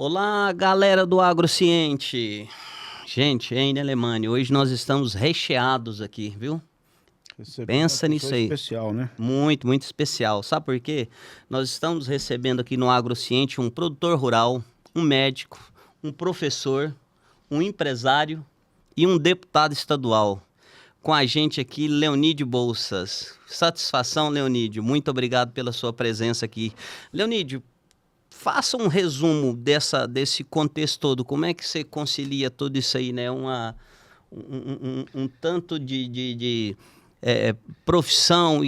Olá, galera do Agrociente. Gente, hein, Alemani, hoje nós estamos recheados aqui, viu? Recebendo uma Pensa nisso pessoa aí. especial, né? Muito, muito especial. Sabe por quê? Nós estamos recebendo aqui no Agrociente um produtor rural, um médico, um professor, um empresário e um deputado estadual. Com a gente aqui, Leonídio Bolsas. Satisfação, Leonídio. Muito obrigado pela sua presença aqui. Leonídio, faça um resumo desse contexto todo. Como é que você concilia tudo isso aí, né? Um tanto de profissão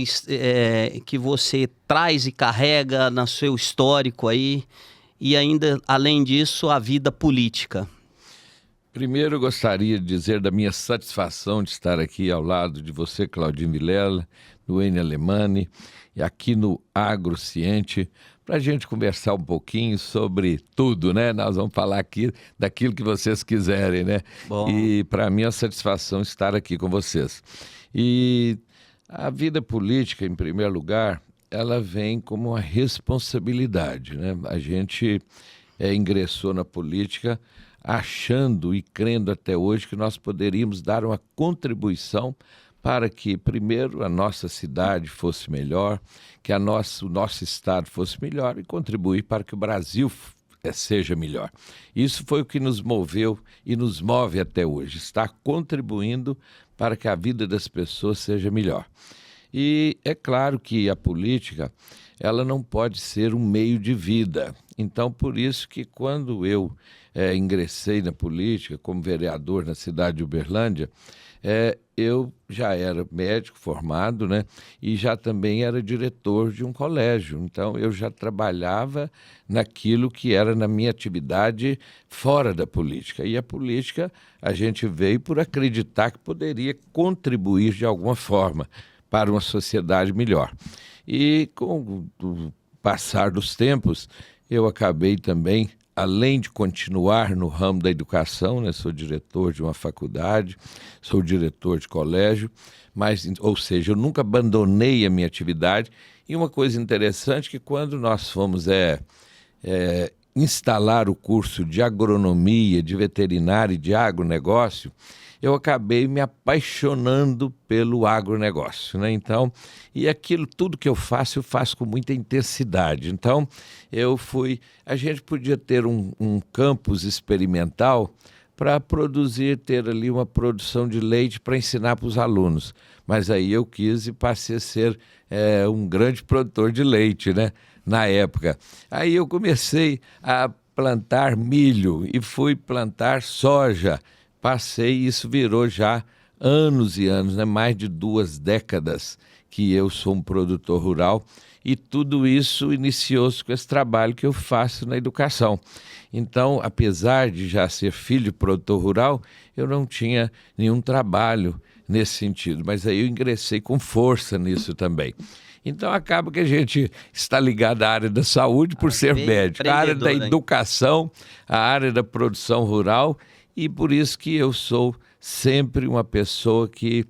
que você traz e carrega no seu histórico aí, e ainda, além disso, a vida política. Primeiro, eu gostaria de dizer da minha satisfação de estar aqui ao lado de você, Claudinho Vilela, do Enio Alemani, e aqui no Agrociente, para a gente conversar um pouquinho sobre tudo, né? Nós vamos falar aqui daquilo que vocês quiserem, né? Bom. E para mim é uma satisfação estar aqui com vocês. E a vida política, em primeiro lugar, ela vem como uma responsabilidade, né? A gente ingressou na política achando e crendo até hoje que nós poderíamos dar uma contribuição para que, primeiro, a nossa cidade fosse melhor, que o nosso estado fosse melhor e contribuir para que o Brasil seja melhor. Isso foi o que nos moveu e nos move até hoje, estar contribuindo para que a vida das pessoas seja melhor. E é claro que a política, ela não pode ser um meio de vida. Então, por isso que quando eu ingressei na política como vereador na cidade de Uberlândia, eu já era médico formado, né? E já também era diretor de um colégio. Então, eu já trabalhava naquilo que era na minha atividade fora da política. E a política, a gente veio por acreditar que poderia contribuir de alguma forma para uma sociedade melhor. E com o passar dos tempos, eu acabei também, além de continuar no ramo da educação, né, sou diretor de uma faculdade, sou diretor de colégio, ou seja, eu nunca abandonei a minha atividade. E uma coisa interessante que quando nós fomos instalar o curso de agronomia, de veterinária e de agronegócio, eu acabei me apaixonando pelo agronegócio, né? Então, e aquilo, tudo que eu faço com muita intensidade. Então, a gente podia ter um campus experimental para ter ali uma produção de leite para ensinar para os alunos. Mas aí eu quis e passei a ser um grande produtor de leite, né? Na época. Aí eu comecei a plantar milho e fui plantar soja. Isso virou já anos e anos, né? Mais de 2 décadas que eu sou um produtor rural, e tudo isso iniciou-se com esse trabalho que eu faço na educação. Então, apesar de já ser filho de produtor rural, eu não tinha nenhum trabalho nesse sentido, mas aí eu ingressei com força nisso também. Então acaba que a gente está ligado à área da saúde por ser médico, à área da educação, à área da produção rural, e por isso que eu sou sempre uma pessoa que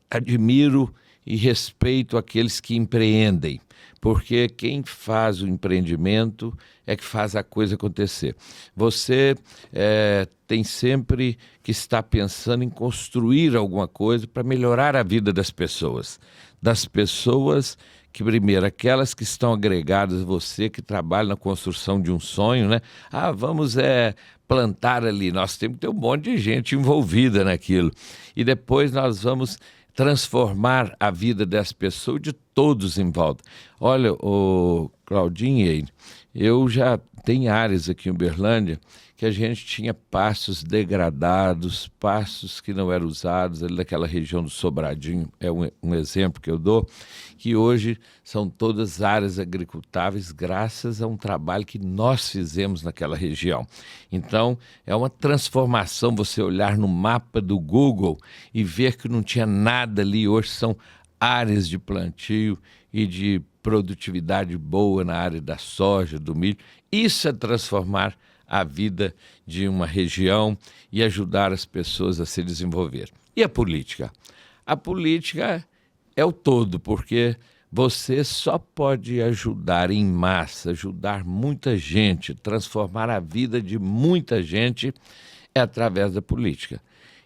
admiro e respeito aqueles que empreendem, porque quem faz o empreendimento é que faz a coisa acontecer. Você tem sempre que estar pensando em construir alguma coisa para melhorar a vida das pessoas que, primeiro, aquelas que estão agregadas a você, que trabalham na construção de um sonho, né? Vamos plantar ali, nós temos que ter um monte de gente envolvida naquilo. E depois nós vamos transformar a vida das pessoas, de todos em volta. Olha, o Claudinho, eu já tenho áreas aqui em Uberlândia que a gente tinha pastos degradados, pastos que não eram usados, ali naquela região do Sobradinho, é um exemplo que eu dou, que hoje são todas áreas agricultáveis graças a um trabalho que nós fizemos naquela região. Então, é uma transformação você olhar no mapa do Google e ver que não tinha nada ali. Hoje são áreas de plantio e de produtividade boa na área da soja, do milho. Isso é transformar a vida de uma região e ajudar as pessoas a se desenvolver. E a política? A política é o todo, porque Você só pode ajudar em massa, ajudar muita gente, transformar a vida de muita gente é através da política.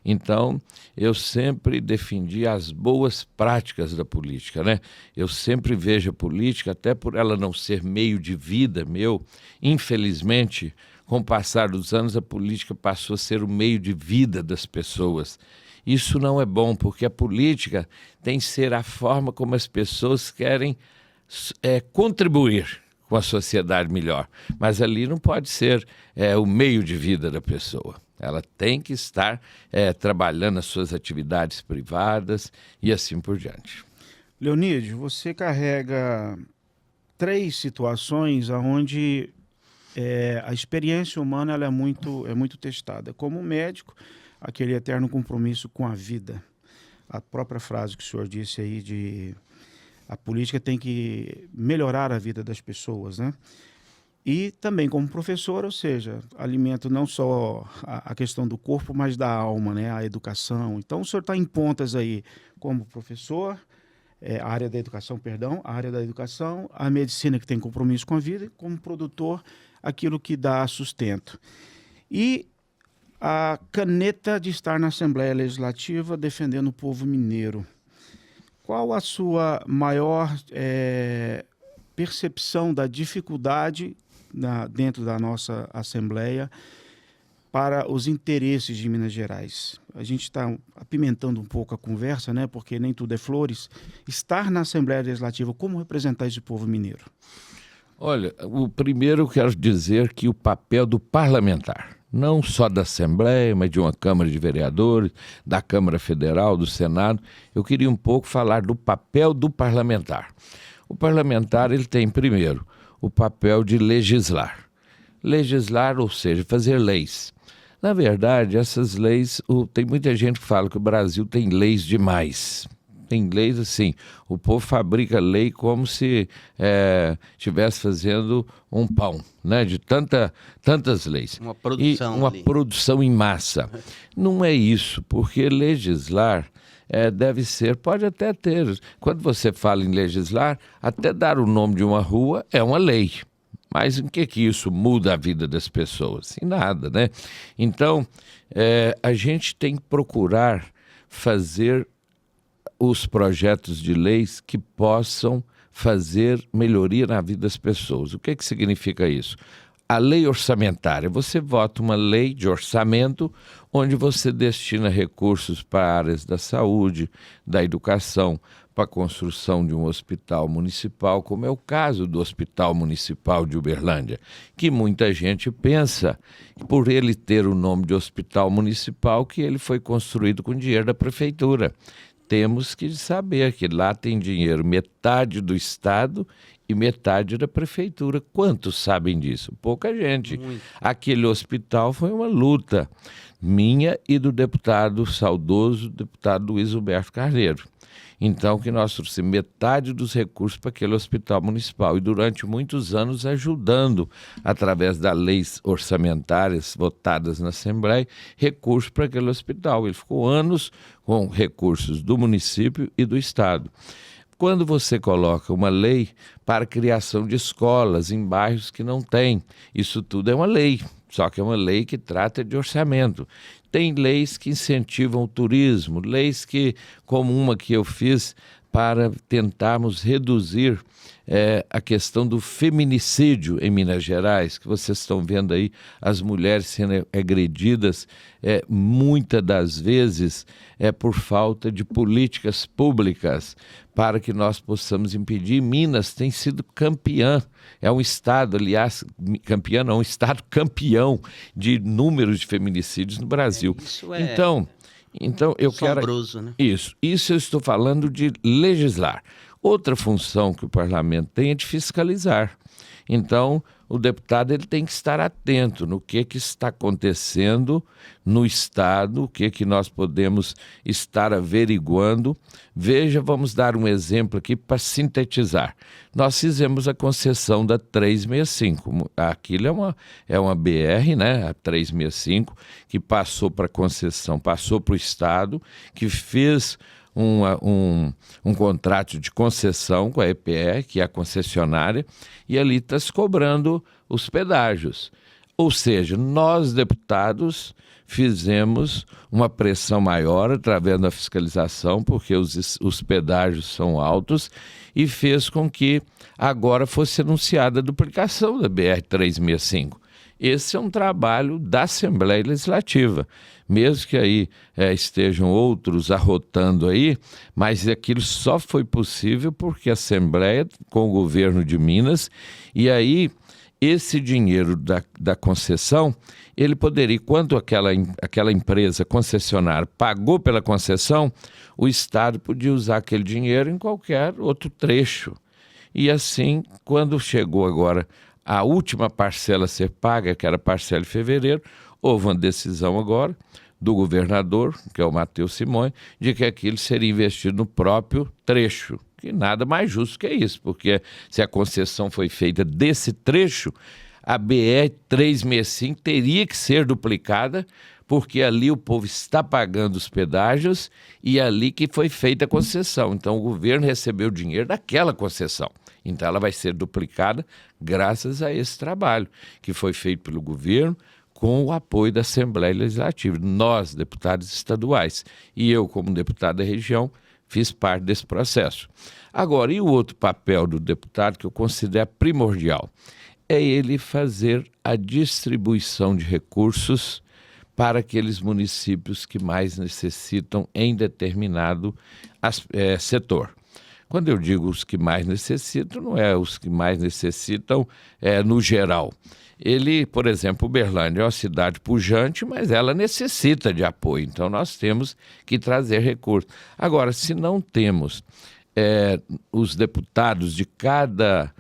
Então, eu sempre defendi as boas práticas da política, né? Eu sempre vejo a política, até por ela não ser meio de vida meu, infelizmente, com o passar dos anos, a política passou a ser o meio de vida das pessoas. Isso não é bom, porque a política tem que ser a forma como as pessoas querem contribuir com a sociedade melhor. Mas ali não pode ser o meio de vida da pessoa. Ela tem que estar trabalhando as suas atividades privadas e assim por diante. Leonídio, você carrega 3 situações onde a experiência humana ela é muito testada. Como médico, aquele eterno compromisso com a vida. A própria frase que o senhor disse aí de a política tem que melhorar a vida das pessoas, né? E também como professor, ou seja, alimento não só a questão do corpo, mas da alma, né? A educação. Então, o senhor está em pontas aí como professor, a área da educação, a medicina que tem compromisso com a vida, e como produtor, aquilo que dá sustento. E a caneta de estar na Assembleia Legislativa defendendo o povo mineiro. Qual a sua maior percepção da dificuldade dentro da nossa Assembleia para os interesses de Minas Gerais? A gente está apimentando um pouco a conversa, né? Porque nem tudo é flores. Estar na Assembleia Legislativa, como representar esse povo mineiro? Olha, o primeiro eu quero dizer que o papel do parlamentar, não só da Assembleia, mas de uma Câmara de Vereadores, da Câmara Federal, do Senado, eu queria um pouco falar do papel do parlamentar. O parlamentar, ele tem, primeiro, o papel de legislar. Legislar, ou seja, fazer leis. Na verdade, essas leis, tem muita gente que fala que o Brasil tem leis demais. Tem leis assim, o povo fabrica lei como se estivesse fazendo um pão, né? De tantas leis. Uma produção. E uma produção em massa. Não é isso, porque legislar deve ser, pode até ter, quando você fala em legislar, até dar o nome de uma rua é uma lei. Mas em que isso muda a vida das pessoas? Em nada, né? Então, a gente tem que procurar fazer os projetos de leis que possam fazer melhoria na vida das pessoas. O que significa isso? A lei orçamentária. Você vota uma lei de orçamento onde você destina recursos para áreas da saúde, da educação, para a construção de um hospital municipal, como é o caso do Hospital Municipal de Uberlândia, que muita gente pensa, por ele ter o nome de Hospital Municipal, que ele foi construído com dinheiro da prefeitura. Temos que saber que lá tem dinheiro, metade do Estado e metade da prefeitura. Quantos sabem disso? Pouca gente. Muito. Aquele hospital foi uma luta minha e do saudoso deputado Luiz Huberto Carneiro. Então, que nós trouxemos metade dos recursos para aquele hospital municipal e durante muitos anos ajudando, através das leis orçamentárias votadas na Assembleia, recursos para aquele hospital. Ele ficou anos com recursos do município e do Estado. Quando você coloca uma lei para a criação de escolas em bairros que não tem, isso tudo é uma lei, só que é uma lei que trata de orçamento. Tem leis que incentivam o turismo, leis que, como uma que eu fiz para tentarmos reduzir a questão do feminicídio em Minas Gerais, que vocês estão vendo aí as mulheres sendo agredidas, muitas das vezes por falta de políticas públicas para que nós possamos impedir. Minas tem sido campeã, é um estado, aliás, campeã não, um estado campeão de números de feminicídios no Brasil. Isso Então eu quero... assombroso, né? Isso eu estou falando de legislar. Outra função que o parlamento tem é de fiscalizar. Então, o deputado ele tem que estar atento no que está acontecendo no Estado, o que nós podemos estar averiguando. Veja, vamos dar um exemplo aqui para sintetizar. Nós fizemos a concessão da 365. Aquilo é uma BR, né? A 365, que passou para concessão, passou para o Estado, que fez um contrato de concessão com a EPE, que é a concessionária, e ali está se cobrando os pedágios. Ou seja, nós, deputados, fizemos uma pressão maior através da fiscalização, porque os pedágios são altos, e fez com que agora fosse anunciada a duplicação da BR-365. Esse é um trabalho da Assembleia Legislativa, mesmo que aí estejam outros arrotando aí, mas aquilo só foi possível porque a Assembleia, com o governo de Minas, e aí esse dinheiro da concessão, ele poderia, quando aquela empresa concessionária pagou pela concessão, o Estado podia usar aquele dinheiro em qualquer outro trecho. E assim, quando chegou agora a última parcela a ser paga, que era a parcela de fevereiro, houve uma decisão agora do governador, que é o Matheus Simões, de que aquilo seria investido no próprio trecho. Que nada mais justo que isso, porque se a concessão foi feita desse trecho, a BR-365 teria que ser duplicada, porque ali o povo está pagando os pedágios e ali que foi feita a concessão. Então o governo recebeu o dinheiro daquela concessão. Então ela vai ser duplicada graças a esse trabalho que foi feito pelo governo com o apoio da Assembleia Legislativa. Nós, deputados estaduais, e eu como deputado da região, fiz parte desse processo. Agora, e o outro papel do deputado que eu considero primordial? É ele fazer a distribuição de recursos para aqueles municípios que mais necessitam em determinado setor. Quando eu digo os que mais necessitam, não é os que mais necessitam no geral. Ele, por exemplo, Uberlândia é uma cidade pujante, mas ela necessita de apoio, então nós temos que trazer recursos. Agora, se não temos os deputados de cada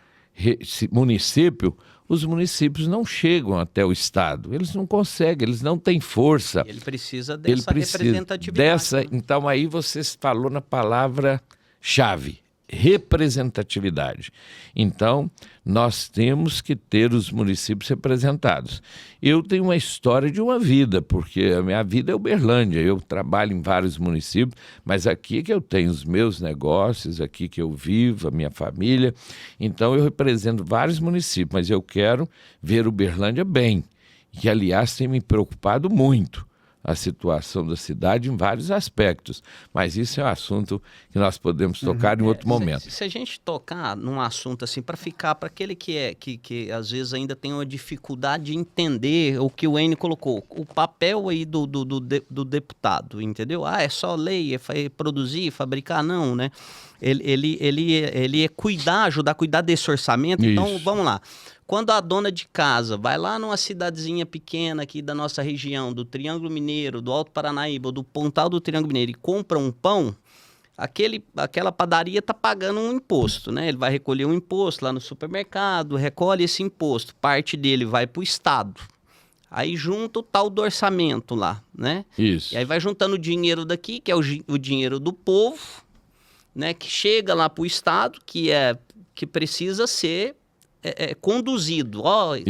município, os municípios não chegam até o Estado, eles não conseguem, eles não têm força. Ele precisa dessa representatividade. Então aí você falou na palavra-chave, representatividade. Então, nós temos que ter os municípios representados. Eu tenho uma história de uma vida, porque a minha vida é Uberlândia, eu trabalho em vários municípios, mas aqui que eu tenho os meus negócios, aqui que eu vivo, a minha família, então eu represento vários municípios, mas eu quero ver Uberlândia bem, que aliás tem me preocupado muito a situação da cidade em vários aspectos, mas isso é um assunto que nós podemos tocar em outro momento. Se a gente tocar num assunto assim, para ficar, para aquele que às vezes ainda tem uma dificuldade de entender o que o Enio colocou, o papel aí do deputado, entendeu? É só lei, é produzir, fabricar, não, né? Ele é ajudar a cuidar desse orçamento. Então, Isso. vamos lá. Quando a dona de casa vai lá numa cidadezinha pequena aqui da nossa região, do Triângulo Mineiro, do Alto Paranaíba, do Pontal do Triângulo Mineiro, e compra um pão, aquela padaria está pagando um imposto, né? Ele vai recolher um imposto lá no supermercado, recolhe esse imposto, parte dele vai para o Estado. Aí junta o tal do orçamento lá, né? Isso. E aí vai juntando o dinheiro daqui, que é o dinheiro do povo, né? Que chega lá para o Estado, que precisa ser conduzido.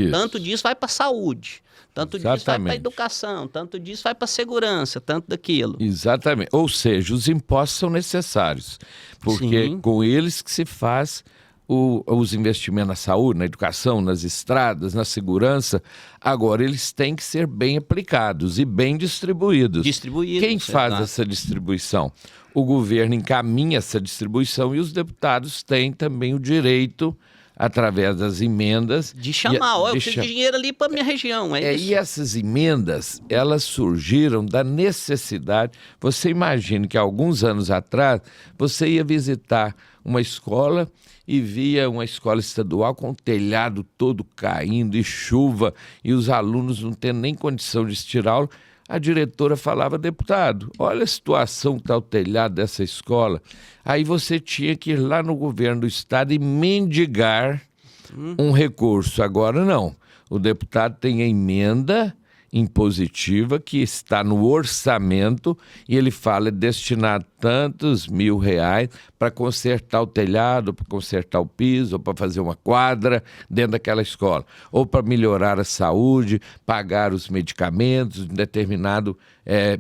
Tanto disso vai para a saúde, tanto disso vai para a educação, tanto disso vai para a segurança, tanto daquilo. Exatamente. Ou seja, os impostos são necessários, porque Sim. com eles que se faz os investimentos na saúde, na educação, nas estradas, na segurança. Agora, eles têm que ser bem aplicados e bem distribuídos. Quem faz essa distribuição? O governo encaminha essa distribuição e os deputados têm também o direito, através das emendas, de chamar, eu preciso de dinheiro ali para minha região, isso. E essas emendas, elas surgiram da necessidade. Você imagina que alguns anos atrás, você ia visitar uma escola e via uma escola estadual com o telhado todo caindo e chuva, e os alunos não tendo nem condição de assistir aula. A diretora falava: deputado, olha a situação que está o telhado dessa escola. Aí você tinha que ir lá no governo do estado e mendigar um recurso. Agora não. O deputado tem a emenda impositiva que está no orçamento e ele fala destinar tantos R$ 1.000 para consertar o telhado, para consertar o piso, ou para fazer uma quadra dentro daquela escola, ou para melhorar a saúde, pagar os medicamentos em determinado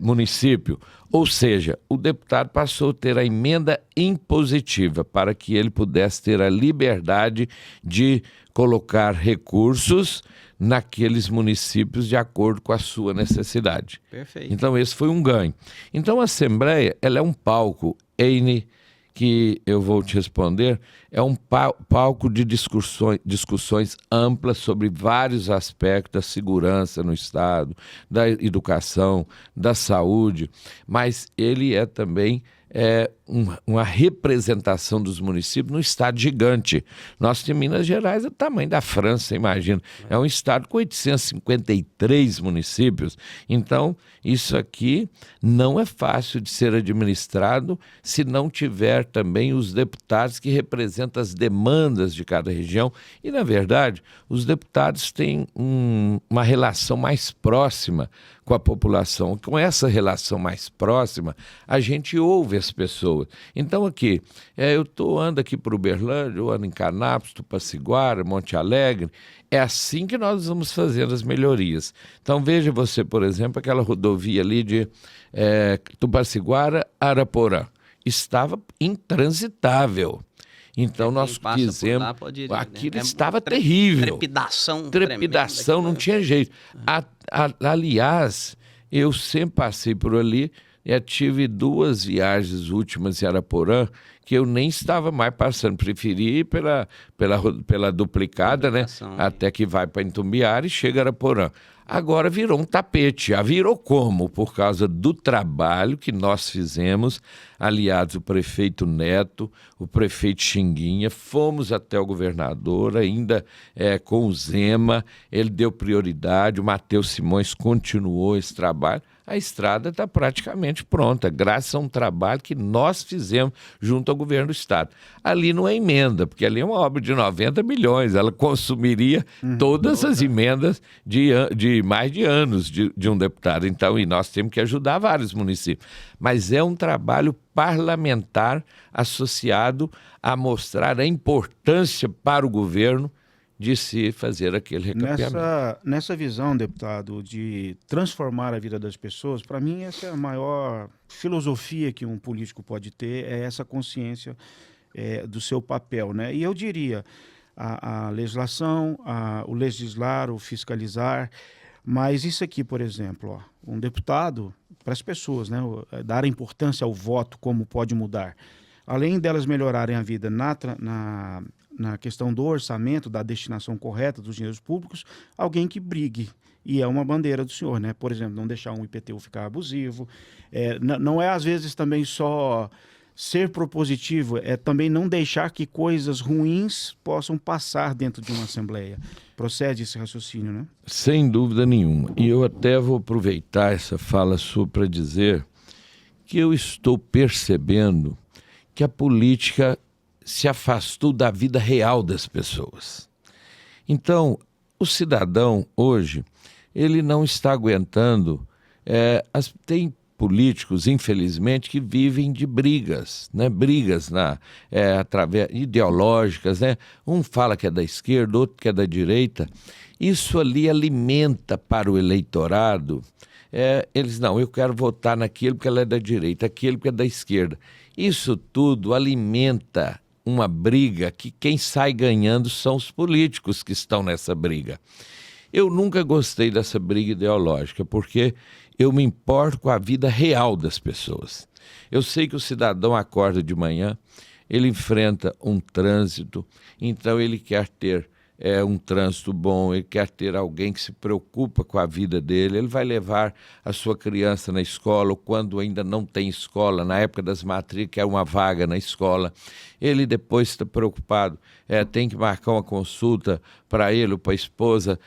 município. Ou seja, o deputado passou a ter a emenda impositiva para que ele pudesse ter a liberdade de colocar recursos naqueles municípios de acordo com a sua necessidade. Perfeito. Então esse foi um ganho. Então a Assembleia, ela é um palco, Eine, que eu vou te responder, é um palco de discussões amplas sobre vários aspectos da segurança no Estado, da educação, da saúde, mas ele é também uma representação dos municípios num estado gigante. Nós temos Minas Gerais, é o tamanho da França, imagina. É um estado com 853 municípios. Então, isso aqui não é fácil de ser administrado se não tiver também os deputados que representam as demandas de cada região. E, na verdade, os deputados têm uma relação mais próxima com a população. Com essa relação mais próxima, a gente ouve as pessoas. Então aqui, eu ando aqui para Uberlândia, eu ando em Canápolis, Tupaciguara, Monte Alegre, é assim que nós vamos fazendo as melhorias. Então veja você, por exemplo, aquela rodovia ali de Tupaciguara a Araporã, estava intransitável. Então nós quisemos, aquilo estava terrível. Trepidação, não tinha jeito. Aliás, eu sempre passei por ali e tive 2 viagens últimas em Araporã que eu nem estava mais passando, preferi ir pela duplicada, né? Até que vai para Itumbiara e chega a Araporã. Agora virou um tapete. Virou como? Por causa do trabalho que nós fizemos, aliados o prefeito Neto, o prefeito Xinguinha, fomos até o governador, ainda com o Zema, ele deu prioridade, o Matheus Simões continuou esse trabalho. A estrada está praticamente pronta, graças a um trabalho que nós fizemos junto ao governo do Estado. Ali não é emenda, porque ali é uma obra de 90 milhões, ela consumiria todas as emendas de mais de anos de um deputado. Então, e nós temos que ajudar vários municípios. Mas é um trabalho parlamentar associado a mostrar a importância para o governo de se fazer aquele recapeamento. Nessa visão, deputado, de transformar a vida das pessoas, para mim essa é a maior filosofia que um político pode ter, é essa consciência do seu papel, né? E eu diria, a legislação, o legislar, o fiscalizar, mas isso aqui, por exemplo, um deputado, para as pessoas, né, dar importância ao voto, como pode mudar, além delas melhorarem a vida na questão do orçamento, da destinação correta dos dinheiros públicos, alguém que brigue. E é uma bandeira do senhor, né? Por exemplo, não deixar um IPTU ficar abusivo. Não é, às vezes, também só ser propositivo, é também não deixar que coisas ruins possam passar dentro de uma Assembleia. Procede esse raciocínio, né? Sem dúvida nenhuma. E eu até vou aproveitar essa fala sua para dizer que eu estou percebendo que a política se afastou da vida real das pessoas. Então, o cidadão, hoje, ele não está aguentando. Tem políticos, infelizmente, que vivem de brigas, né? Brigas através ideológicas, né? Um fala que é da esquerda, outro que é da direita. Isso ali alimenta para o eleitorado. Eles, não, eu quero votar naquilo porque ela é da direita, aquilo porque é da esquerda. Isso tudo alimenta uma briga que quem sai ganhando são os políticos que estão nessa briga. Eu nunca gostei dessa briga ideológica, porque eu me importo com a vida real das pessoas. Eu sei que o cidadão acorda de manhã, ele enfrenta um trânsito, então ele quer ter um trânsito bom, ele quer ter alguém que se preocupa com a vida dele, ele vai levar a sua criança na escola, ou quando ainda não tem escola, na época das matrículas, quer uma vaga na escola, ele depois está preocupado, tem que marcar uma consulta para ele ou para a esposa,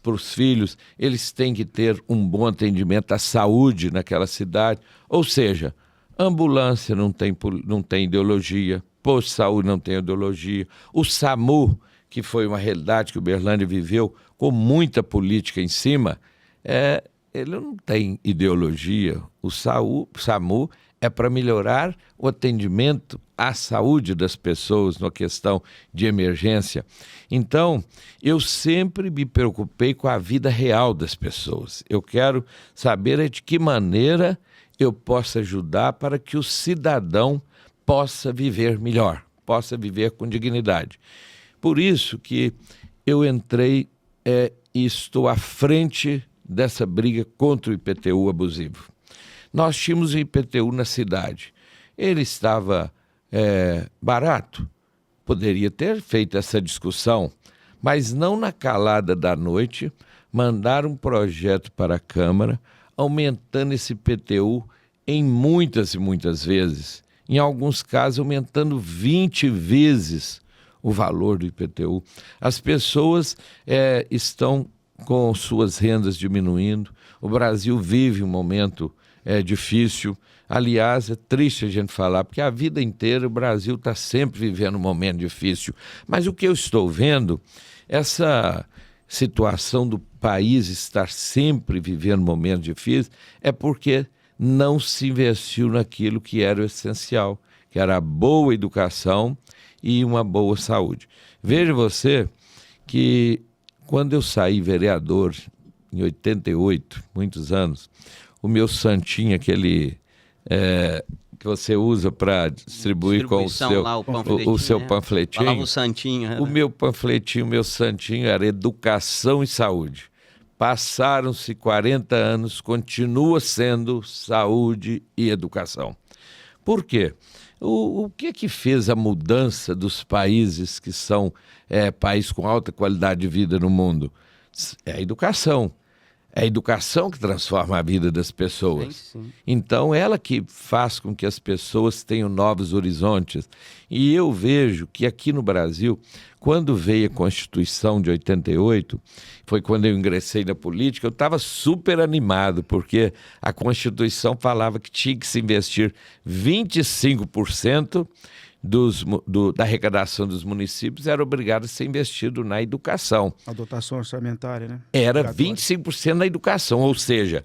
para os filhos, eles têm que ter um bom atendimento à saúde naquela cidade, ou seja, ambulância não tem ideologia, posto de saúde não tem ideologia, o SAMU, que foi uma realidade que o Uberlândia viveu com muita política em cima, ele não tem ideologia. O SAMU é para melhorar o atendimento à saúde das pessoas na questão de emergência. Então, eu sempre me preocupei com a vida real das pessoas. Eu quero saber de que maneira eu posso ajudar para que o cidadão possa viver melhor, possa viver com dignidade. Por isso que eu entrei e estou à frente dessa briga contra o IPTU abusivo. Nós tínhamos o IPTU na cidade. Ele estava barato. Poderia ter feito essa discussão, mas não na calada da noite, mandar um projeto para a Câmara, aumentando esse IPTU em muitas e muitas vezes. Em alguns casos, aumentando 20 vezes o valor do IPTU. As pessoas estão com suas rendas diminuindo. O Brasil vive um momento difícil. Aliás, é triste a gente falar, porque a vida inteira o Brasil está sempre vivendo um momento difícil. Mas o que eu estou vendo, essa situação do país estar sempre vivendo momentos difíceis, é porque não se investiu naquilo que era o essencial, que era a boa educação e uma boa saúde. Veja você que quando eu saí vereador, em 88, muitos anos, o meu santinho, aquele que você usa para distribuir com o seu, lá, o seu panfletinho. Falava o santinho. O meu panfletinho, o meu santinho era educação e saúde. Passaram-se 40 anos, continua sendo saúde e educação. Por quê? O que fez a mudança dos países que são países com alta qualidade de vida no mundo? É a educação. É a educação que transforma a vida das pessoas. Sim. Então, ela que faz com que as pessoas tenham novos horizontes. E eu vejo que aqui no Brasil, quando veio a Constituição de 88, foi quando eu ingressei na política, eu estava super animado, porque a Constituição falava que tinha que se investir 25% da arrecadação dos municípios era obrigado a ser investido na educação. A dotação orçamentária, né? Era 25% na educação, ou seja,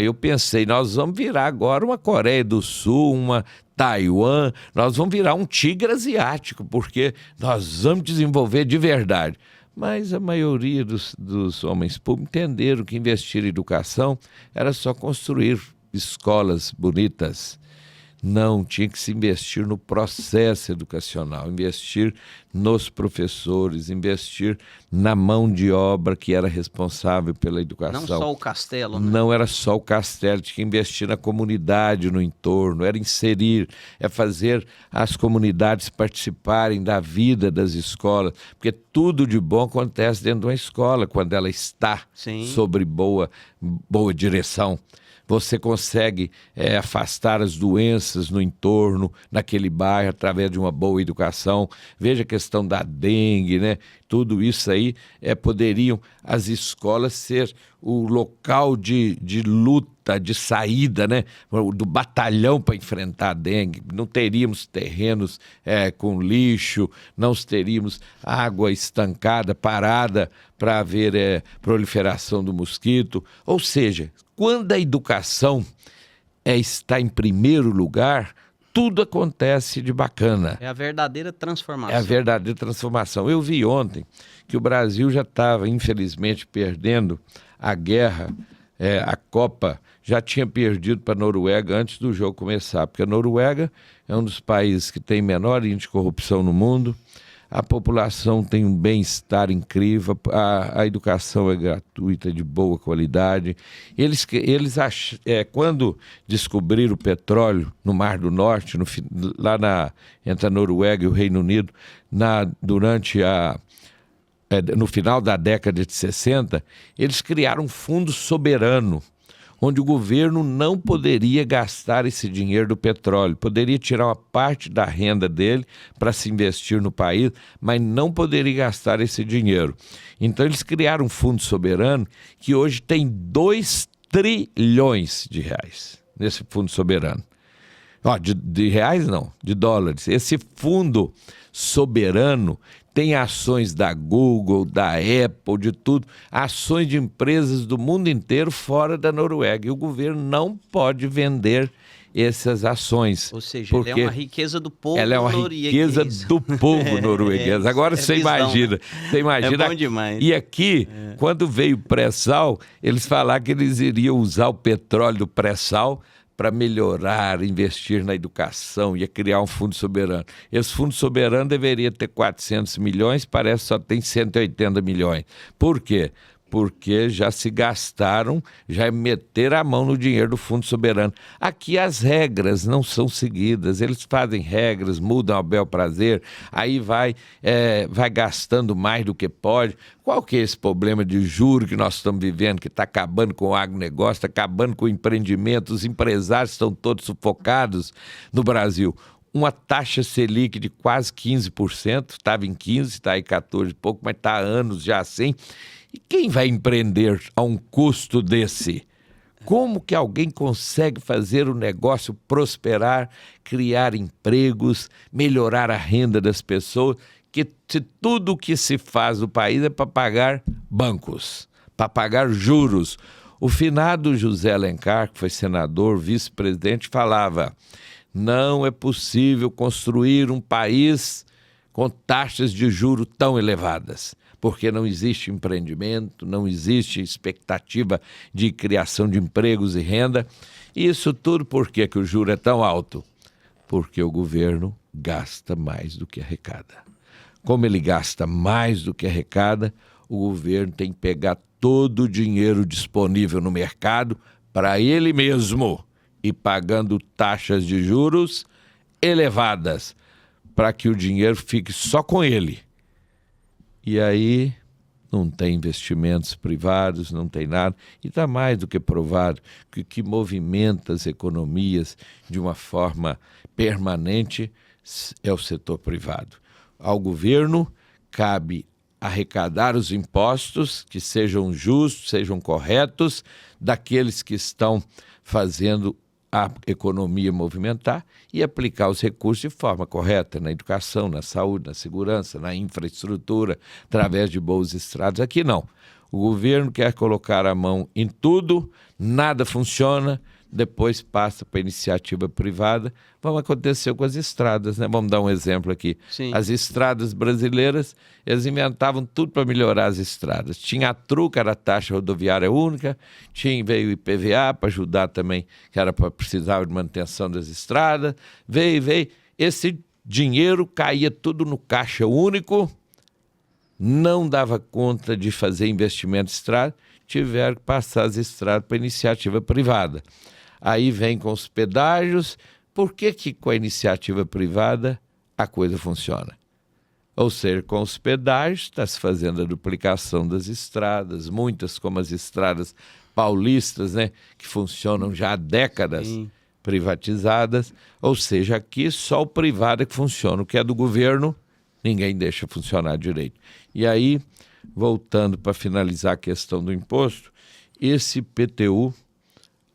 eu pensei, nós vamos virar agora uma Coreia do Sul, uma Taiwan, nós vamos virar um tigre asiático, porque nós vamos desenvolver de verdade. Mas a maioria dos homens públicos entenderam que investir em educação era só construir escolas bonitas. Não, tinha que se investir no processo educacional, investir nos professores, investir na mão de obra que era responsável pela educação. Não só o castelo, né? Não era só o castelo, tinha que investir na comunidade, no entorno, era inserir, fazer as comunidades participarem da vida das escolas, porque tudo de bom acontece dentro de uma escola, quando ela está sobre boa direção. Você consegue afastar as doenças no entorno, naquele bairro, através de uma boa educação. Veja a questão da dengue, né? Tudo isso aí poderiam as escolas ser o local de luta, de saída, né? Do batalhão para enfrentar a dengue. Não teríamos terrenos com lixo, não teríamos água estancada, parada para haver proliferação do mosquito. Ou seja, quando a educação está em primeiro lugar, tudo acontece de bacana. É a verdadeira transformação. É a verdadeira transformação. Eu vi ontem que o Brasil já estava, infelizmente, perdendo a guerra, a Copa, já tinha perdido para a Noruega antes do jogo começar, porque a Noruega é um dos países que tem menor índice de corrupção no mundo, a população tem um bem-estar incrível, a educação é gratuita, de boa qualidade. Eles quando descobriram o petróleo no Mar do Norte, entre a Noruega e o Reino Unido, no final da década de 60, eles criaram um fundo soberano, onde o governo não poderia gastar esse dinheiro do petróleo, poderia tirar uma parte da renda dele para se investir no país, mas não poderia gastar esse dinheiro. Então eles criaram um fundo soberano que hoje tem 2 trilhões de reais nesse fundo soberano. De reais não, de dólares. Esse fundo soberano tem ações da Google, da Apple, de tudo, ações de empresas do mundo inteiro fora da Noruega. E o governo não pode vender essas ações. Ou seja, porque ela é uma riqueza do povo ela é uma norueguês. riqueza do povo norueguês. Agora você visão, imagina, né? você imagina. É bom demais. E aqui, quando veio o pré-sal, eles falaram que eles iriam usar o petróleo do pré-sal para melhorar, investir na educação, ia criar um fundo soberano. Esse fundo soberano deveria ter 400 milhões, parece que só tem 180 milhões. Por quê? Porque já se gastaram, já meteram a mão no dinheiro do Fundo Soberano. Aqui as regras não são seguidas, eles fazem regras, mudam ao bel prazer, aí vai gastando mais do que pode. Qual que é esse problema de juro que nós estamos vivendo, que está acabando com o agronegócio, está acabando com o empreendimento, os empresários estão todos sufocados no Brasil? Uma taxa Selic de quase 15%, estava em 15%, está aí 14 e pouco, mas está há anos já assim. E quem vai empreender a um custo desse? Como que alguém consegue fazer o negócio prosperar, criar empregos, melhorar a renda das pessoas, que se tudo o que se faz no país é para pagar bancos, para pagar juros? O finado José Alencar, que foi senador, vice-presidente, falava: não é possível construir um país com taxas de juros tão elevadas, porque não existe empreendimento, não existe expectativa de criação de empregos e renda. E isso tudo por que o juro é tão alto? Porque o governo gasta mais do que arrecada. Como ele gasta mais do que arrecada, o governo tem que pegar todo o dinheiro disponível no mercado para ele mesmo e pagando taxas de juros elevadas para que o dinheiro fique só com ele. E aí não tem investimentos privados, não tem nada. E está mais do que provado que o que movimenta as economias de uma forma permanente é o setor privado. Ao governo cabe arrecadar os impostos que sejam justos, sejam corretos, daqueles que estão fazendo a economia movimentar e aplicar os recursos de forma correta na educação, na saúde, na segurança, na infraestrutura, através de boas estradas. Aqui não. O governo quer colocar a mão em tudo, nada funciona, depois passa para a iniciativa privada. Vamos acontecer com as estradas, né? Vamos dar um exemplo aqui. Sim. As estradas brasileiras, eles inventavam tudo para melhorar as estradas. Tinha a TRU, era a taxa rodoviária única, veio o IPVA para ajudar também, que era para precisar de manutenção das estradas. Veio. Esse dinheiro caía tudo no caixa único, não dava conta de fazer investimento em estrada, tiveram que passar as estradas para a iniciativa privada. Aí vem com os pedágios. Por que com a iniciativa privada a coisa funciona? Ou seja, com os pedágios está se fazendo a duplicação das estradas, muitas como as estradas paulistas, né, que funcionam já há décadas, sim, privatizadas. Ou seja, aqui só o privado é que funciona, o que é do governo ninguém deixa funcionar direito. E aí, voltando para finalizar a questão do imposto, esse IPTU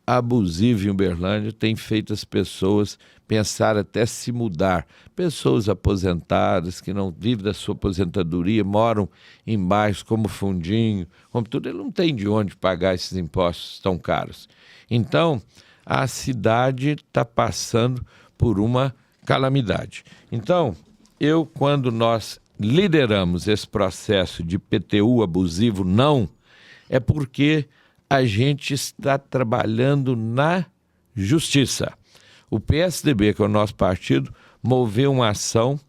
abusivo em Uberlândia tem feito as pessoas pensar até se mudar. Pessoas aposentadas que não vivem da sua aposentadoria, moram em bairros como Fundinho, como tudo, ele não tem de onde pagar esses impostos tão caros. Então, a cidade está passando por uma calamidade. Então, quando nós lideramos esse processo de IPTU abusivo, não, é porque a gente está trabalhando na justiça. O PSDB, que é o nosso partido, moveu uma ação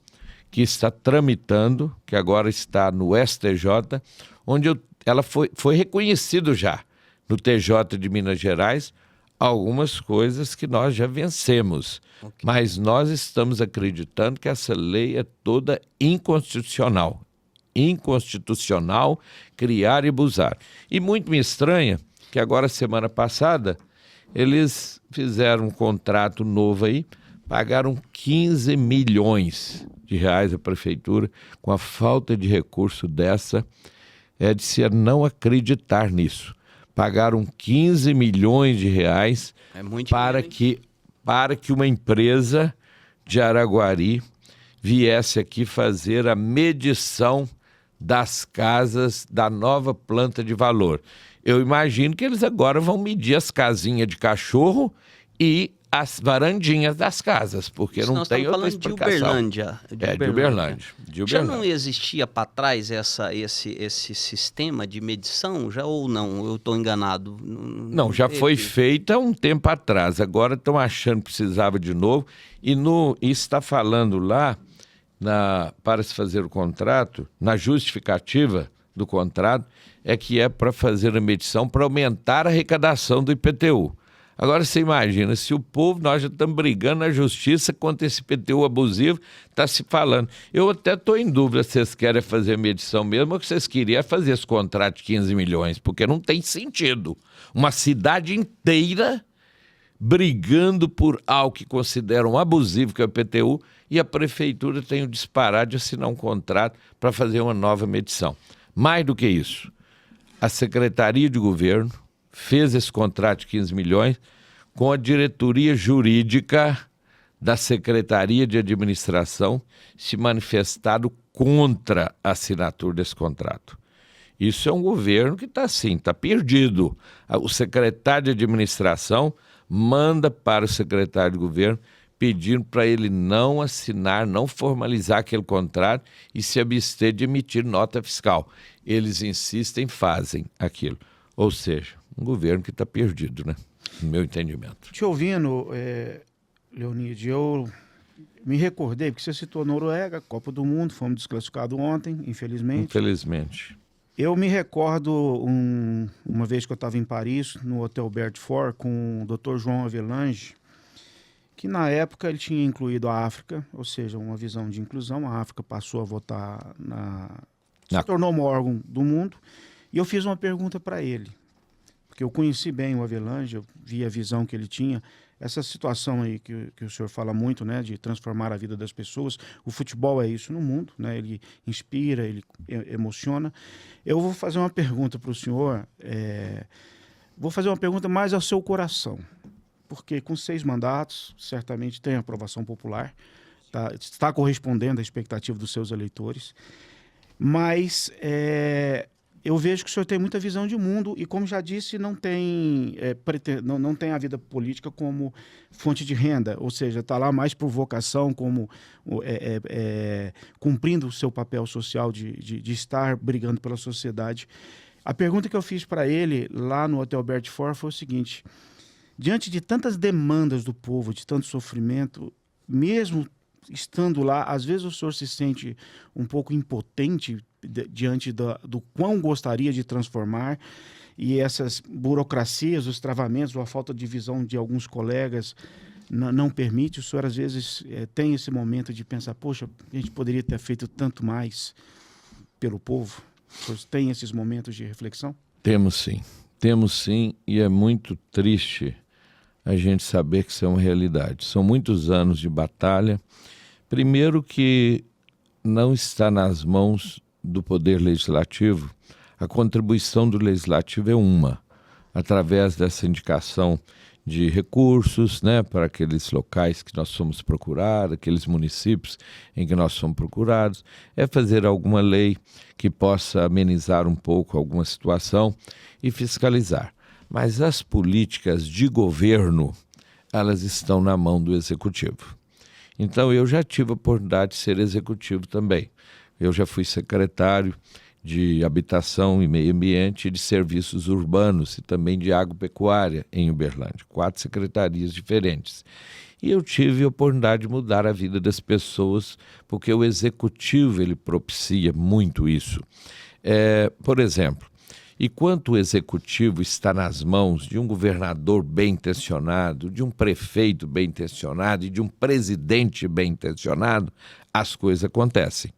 que está tramitando, que agora está no STJ, onde ela foi reconhecido já no TJ de Minas Gerais algumas coisas que nós já vencemos. Okay. Mas nós estamos acreditando que essa lei é toda inconstitucional. Inconstitucional, criar e abusar. E muito me estranha que agora, semana passada, eles fizeram um contrato novo aí, pagaram 15 milhões de reais à prefeitura, com a falta de recurso dessa, é de se não acreditar nisso. Pagaram 15 milhões de reais para que uma empresa de Araguari viesse aqui fazer a medição das casas da nova planta de valor. Eu imagino que eles agora vão medir as casinhas de cachorro e as varandinhas das casas, porque não tem outra explicação. De Uberlândia. De Uberlândia. Já não existia para trás esse sistema de medição, já ou não? Eu estou enganado? Não, já foi feita um tempo atrás. Agora estão achando que precisava de novo. E está falando lá, para se fazer o contrato, na justificativa do contrato, é que é para fazer a medição para aumentar a arrecadação do IPTU. Agora você imagina, se o povo, nós já estamos brigando na justiça contra esse IPTU abusivo, está se falando. Eu até estou em dúvida se vocês querem fazer a medição mesmo ou que vocês queriam fazer esse contrato de 15 milhões, porque não tem sentido. Uma cidade inteira brigando por algo que consideram abusivo, que é o IPTU, e a prefeitura tem o disparar de assinar um contrato para fazer uma nova medição. Mais do que isso, a Secretaria de Governo fez esse contrato de 15 milhões com a diretoria jurídica da Secretaria de Administração se manifestado contra a assinatura desse contrato. Isso é um governo que está assim, está perdido. O secretário de Administração manda para o secretário de Governo pedindo para ele não assinar, não formalizar aquele contrato e se abster de emitir nota fiscal. Eles insistem, fazem aquilo. Ou seja, um governo que está perdido, né? No meu entendimento. Te ouvindo, Leonide, eu me recordei, porque você citou Noruega, Copa do Mundo, fomos desclassificados ontem, infelizmente. Infelizmente. Eu me recordo uma vez que eu estava em Paris, no Hotel Bertford, com o Dr. João Avelange, que na época ele tinha incluído a África, ou seja, uma visão de inclusão. A África passou a votar se tornou um órgão do mundo. E eu fiz uma pergunta para ele, porque eu conheci bem o Avelange, eu vi a visão que ele tinha. Essa situação aí que o senhor fala muito, né, de transformar a vida das pessoas. O futebol é isso no mundo, né? Ele inspira, ele emociona. Eu vou fazer uma pergunta para o senhor, vou fazer uma pergunta mais ao seu coração, porque com 6 mandatos, certamente tem aprovação popular, está correspondendo à expectativa dos seus eleitores, mas eu vejo que o senhor tem muita visão de mundo e, como já disse, não tem a vida política como fonte de renda, ou seja, está lá mais por vocação, como cumprindo o seu papel social de estar brigando pela sociedade. A pergunta que eu fiz para ele lá no Hotel Bertford foi o seguinte: diante de tantas demandas do povo, de tanto sofrimento, mesmo estando lá, às vezes o senhor se sente um pouco impotente diante do quão gostaria de transformar, e essas burocracias, os travamentos, ou a falta de visão de alguns colegas não permite? O senhor às vezes tem esse momento de pensar, poxa, a gente poderia ter feito tanto mais pelo povo? O senhor tem esses momentos de reflexão? Temos sim, e é muito triste a gente saber que isso é uma realidade. São muitos anos de batalha. Primeiro que não está nas mãos do Poder Legislativo. A contribuição do Legislativo é através dessa indicação de recursos, né, para aqueles locais que nós somos procurados, aqueles municípios em que nós somos procurados, é fazer alguma lei que possa amenizar um pouco alguma situação e fiscalizar. Mas as políticas de governo, elas estão na mão do Executivo. Então eu já tive a oportunidade de ser executivo também. Eu já fui secretário de Habitação e Meio Ambiente e de Serviços Urbanos e também de Agropecuária em Uberlândia, 4 secretarias diferentes. E eu tive a oportunidade de mudar a vida das pessoas, porque o Executivo ele propicia muito isso. Por exemplo, enquanto o Executivo está nas mãos de um governador bem-intencionado, de um prefeito bem-intencionado e de um presidente bem-intencionado, as coisas acontecem.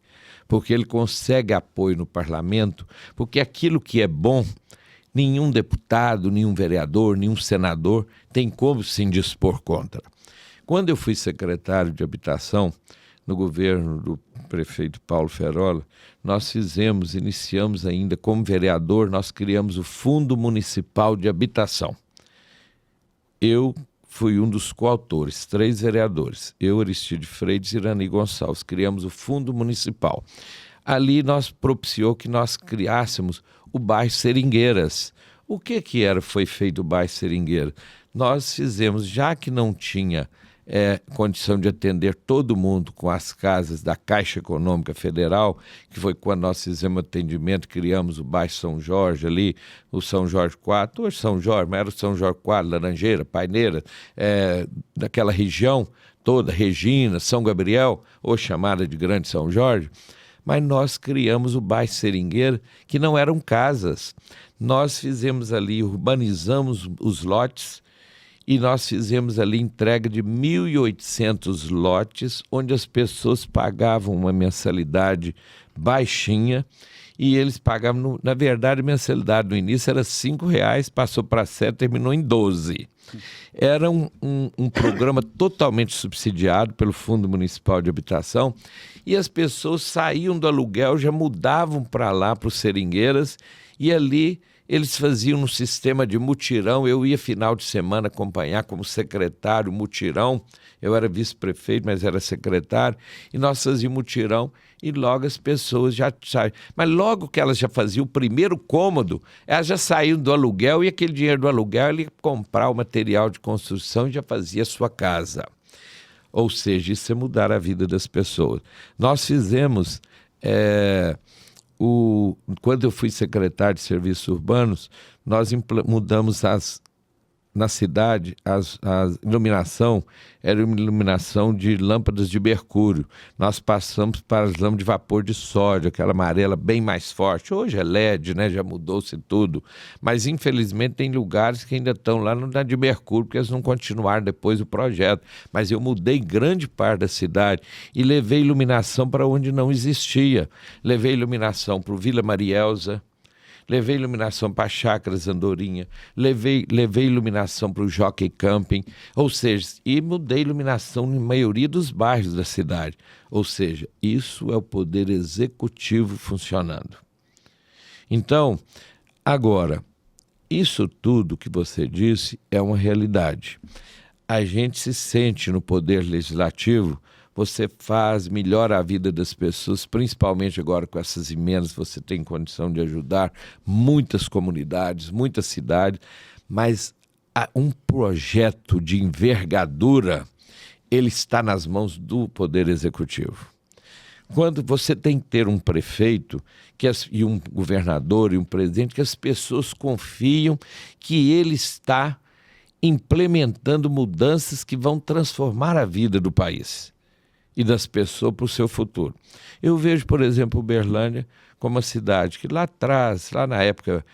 Porque ele consegue apoio no parlamento, porque aquilo que é bom, nenhum deputado, nenhum vereador, nenhum senador tem como se indispor contra. Quando eu fui secretário de Habitação, no governo do prefeito Paulo Ferola, nós iniciamos ainda como vereador, nós criamos o Fundo Municipal de Habitação. Eu fui um dos coautores, 3 vereadores. Eu, Aristide Freitas e Irani Gonçalves, criamos o Fundo Municipal. Ali nós propiciou que nós criássemos o bairro Seringueiras. O que era, foi feito o bairro Seringueiras? Nós fizemos, já que não tinha condição de atender todo mundo com as casas da Caixa Econômica Federal, que foi quando nós fizemos atendimento, criamos o bairro São Jorge ali, o São Jorge 4, hoje São Jorge, mas era o São Jorge 4, Laranjeira, Paineira, daquela região toda, Regina, São Gabriel, hoje chamada de Grande São Jorge. Mas nós criamos o bairro Seringueira, que não eram casas. Nós fizemos ali, urbanizamos os lotes, e nós fizemos ali entrega de 1.800 lotes, onde as pessoas pagavam uma mensalidade baixinha, e eles pagavam, na verdade, a mensalidade no início era R$5, passou para 7, terminou em 12. Era um programa totalmente subsidiado pelo Fundo Municipal de Habitação, e as pessoas saíam do aluguel, já mudavam para lá, para os Seringueiras, e ali eles faziam um sistema de mutirão. Eu ia final de semana acompanhar como secretário mutirão. Eu era vice-prefeito, mas era secretário. E nós fazíamos mutirão e logo as pessoas já saíam. Mas logo que elas já faziam o primeiro cômodo, elas já saíam do aluguel e aquele dinheiro do aluguel ele ia comprar o material de construção e já fazia a sua casa. Ou seja, isso é mudar a vida das pessoas. Nós fizemos... Quando eu fui secretário de Serviços Urbanos, nós mudamos na cidade, a iluminação era uma iluminação de lâmpadas de mercúrio. Nós passamos para as lâmpadas de vapor de sódio, aquela amarela bem mais forte. Hoje é LED, né? Já mudou-se tudo. Mas, infelizmente, tem lugares que ainda estão lá no de mercúrio, porque eles não continuaram depois o projeto. Mas eu mudei grande parte da cidade e levei iluminação para onde não existia. Levei iluminação para o Vila Marielza, levei iluminação para Chácaras Andorinha, levei iluminação para o Jockey Camping, ou seja, e mudei iluminação na maioria dos bairros da cidade. Ou seja, isso é o poder executivo funcionando. Então, agora, isso tudo que você disse é uma realidade. A gente se sente no poder legislativo, você melhora a vida das pessoas, principalmente agora com essas emendas, você tem condição de ajudar muitas comunidades, muitas cidades, mas um projeto de envergadura, ele está nas mãos do Poder Executivo. Quando você tem que ter um prefeito e um governador e um presidente, que as pessoas confiam que ele está implementando mudanças que vão transformar a vida do país e das pessoas para o seu futuro. Eu vejo, por exemplo, Uberlândia como uma cidade que lá atrás, lá na época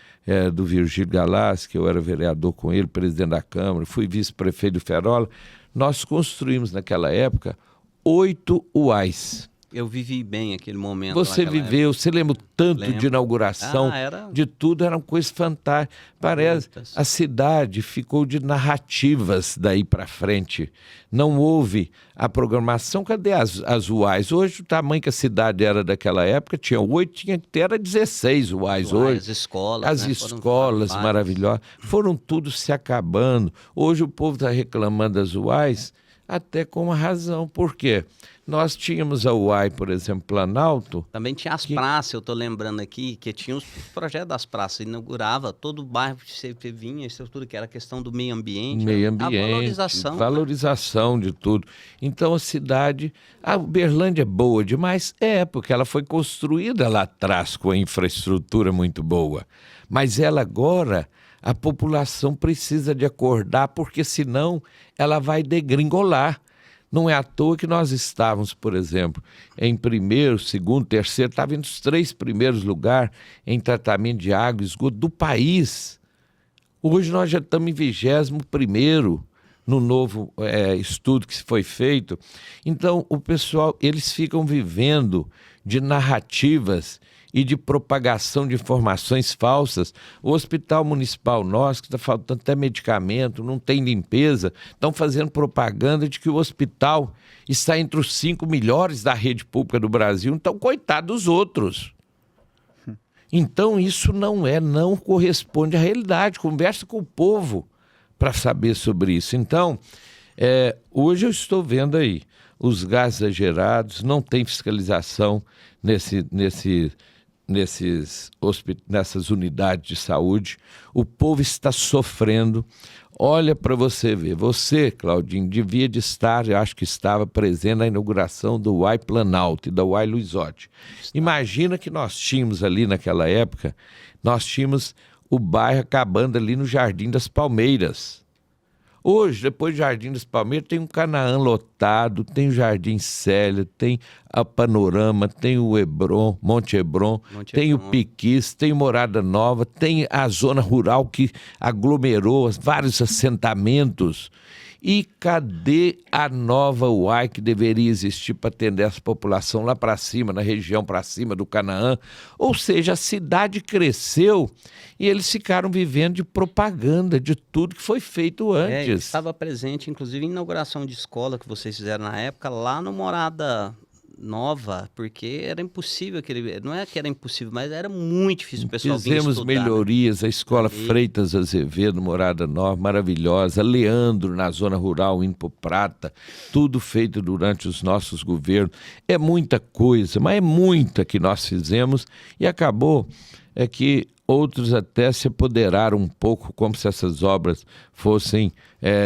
do Virgílio Galassi, que eu era vereador com ele, presidente da Câmara, fui vice-prefeito do Ferola, nós construímos naquela época 8 UAIs. Eu vivi bem aquele momento. Você viveu, época. Você lembra tanto de inauguração, de tudo, eram coisas fantásticas. Parece, a cidade ficou de narrativas daí para frente. Não houve a programação. Cadê as UAIs? Hoje, o tamanho que a cidade era daquela época, tinha 8, tinha que ter, era 16 UAIs. Hoje, as escolas. As escolas maravilhosas. Foram tudo se acabando. Hoje o povo está reclamando das UAIs, até com uma razão. Por quê? Nós tínhamos a UAI, por exemplo, Planalto. Também tinha as praças, eu estou lembrando aqui, que tinha os projetos das praças, inaugurava todo o bairro que você vinha, a estrutura que era a questão do meio ambiente. A valorização. Valorização, né? De tudo. Então a cidade, a Uberlândia é boa demais? Porque ela foi construída lá atrás com a infraestrutura muito boa. Mas ela agora, a população precisa de acordar, porque senão ela vai degringolar. Não é à toa que nós estávamos, por exemplo, em primeiro, segundo, terceiro, estava entre os 3 primeiros lugares em tratamento de água e esgoto do país. Hoje nós já estamos em 21º no novo estudo que foi feito. Então, o pessoal, eles ficam vivendo de narrativas e de propagação de informações falsas. O hospital municipal nosso, que está faltando até medicamento, não tem limpeza, estão fazendo propaganda de que o hospital está entre os 5 melhores da rede pública do Brasil. Então, coitado dos outros. Então, isso não corresponde à realidade. Conversa com o povo para saber sobre isso. Então, hoje eu estou vendo aí os gases exagerados, não tem fiscalização nessas unidades de saúde, o povo está sofrendo. Olha para você ver, você, Claudinho, devia de estar, eu acho que estava presente na inauguração do UAI Planalto e da UAI Luizotti. Imagina que nós tínhamos ali naquela época, nós tínhamos o bairro acabando ali no Jardim das Palmeiras. Hoje, depois do Jardim das Palmeiras, tem um Canaã lotado, tem o Jardim Célia, tem a Panorama, tem o Hebron, Monte Hebron, tem o Piquis, tem o Morada Nova, tem a zona rural que aglomerou vários assentamentos. E cadê a nova UAI que deveria existir para atender essa população lá para cima, na região para cima do Canaã? Ou seja, a cidade cresceu e eles ficaram vivendo de propaganda de tudo que foi feito antes. Eu estava presente, inclusive, em inauguração de escola que vocês fizeram na época, lá no Morada Nova, porque era impossível, não é que era impossível, mas era muito difícil o pessoal vir estudar. Fizemos melhorias, a escola Freitas Azevedo, Morada Nova, maravilhosa, Leandro na zona rural, indo pro Prata, tudo feito durante os nossos governos. É muita coisa, mas é muita que nós fizemos e acabou que outros até se apoderaram um pouco, como se essas obras fossem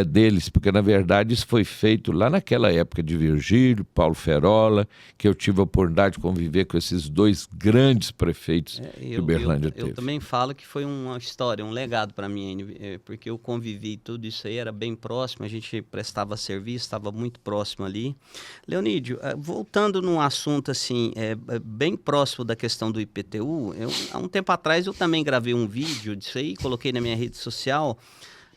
deles, porque na verdade isso foi feito lá naquela época de Virgílio, Paulo Ferola, que eu tive a oportunidade de conviver com esses dois grandes prefeitos que Uberlândia teve. Eu também falo que foi uma história, um legado para mim, porque eu convivi tudo isso aí, era bem próximo, a gente prestava serviço, estava muito próximo ali. Leonídio, voltando num assunto assim, bem próximo da questão do IPTU, há um tempo atrás eu também gravei um vídeo disso aí, coloquei na minha rede social.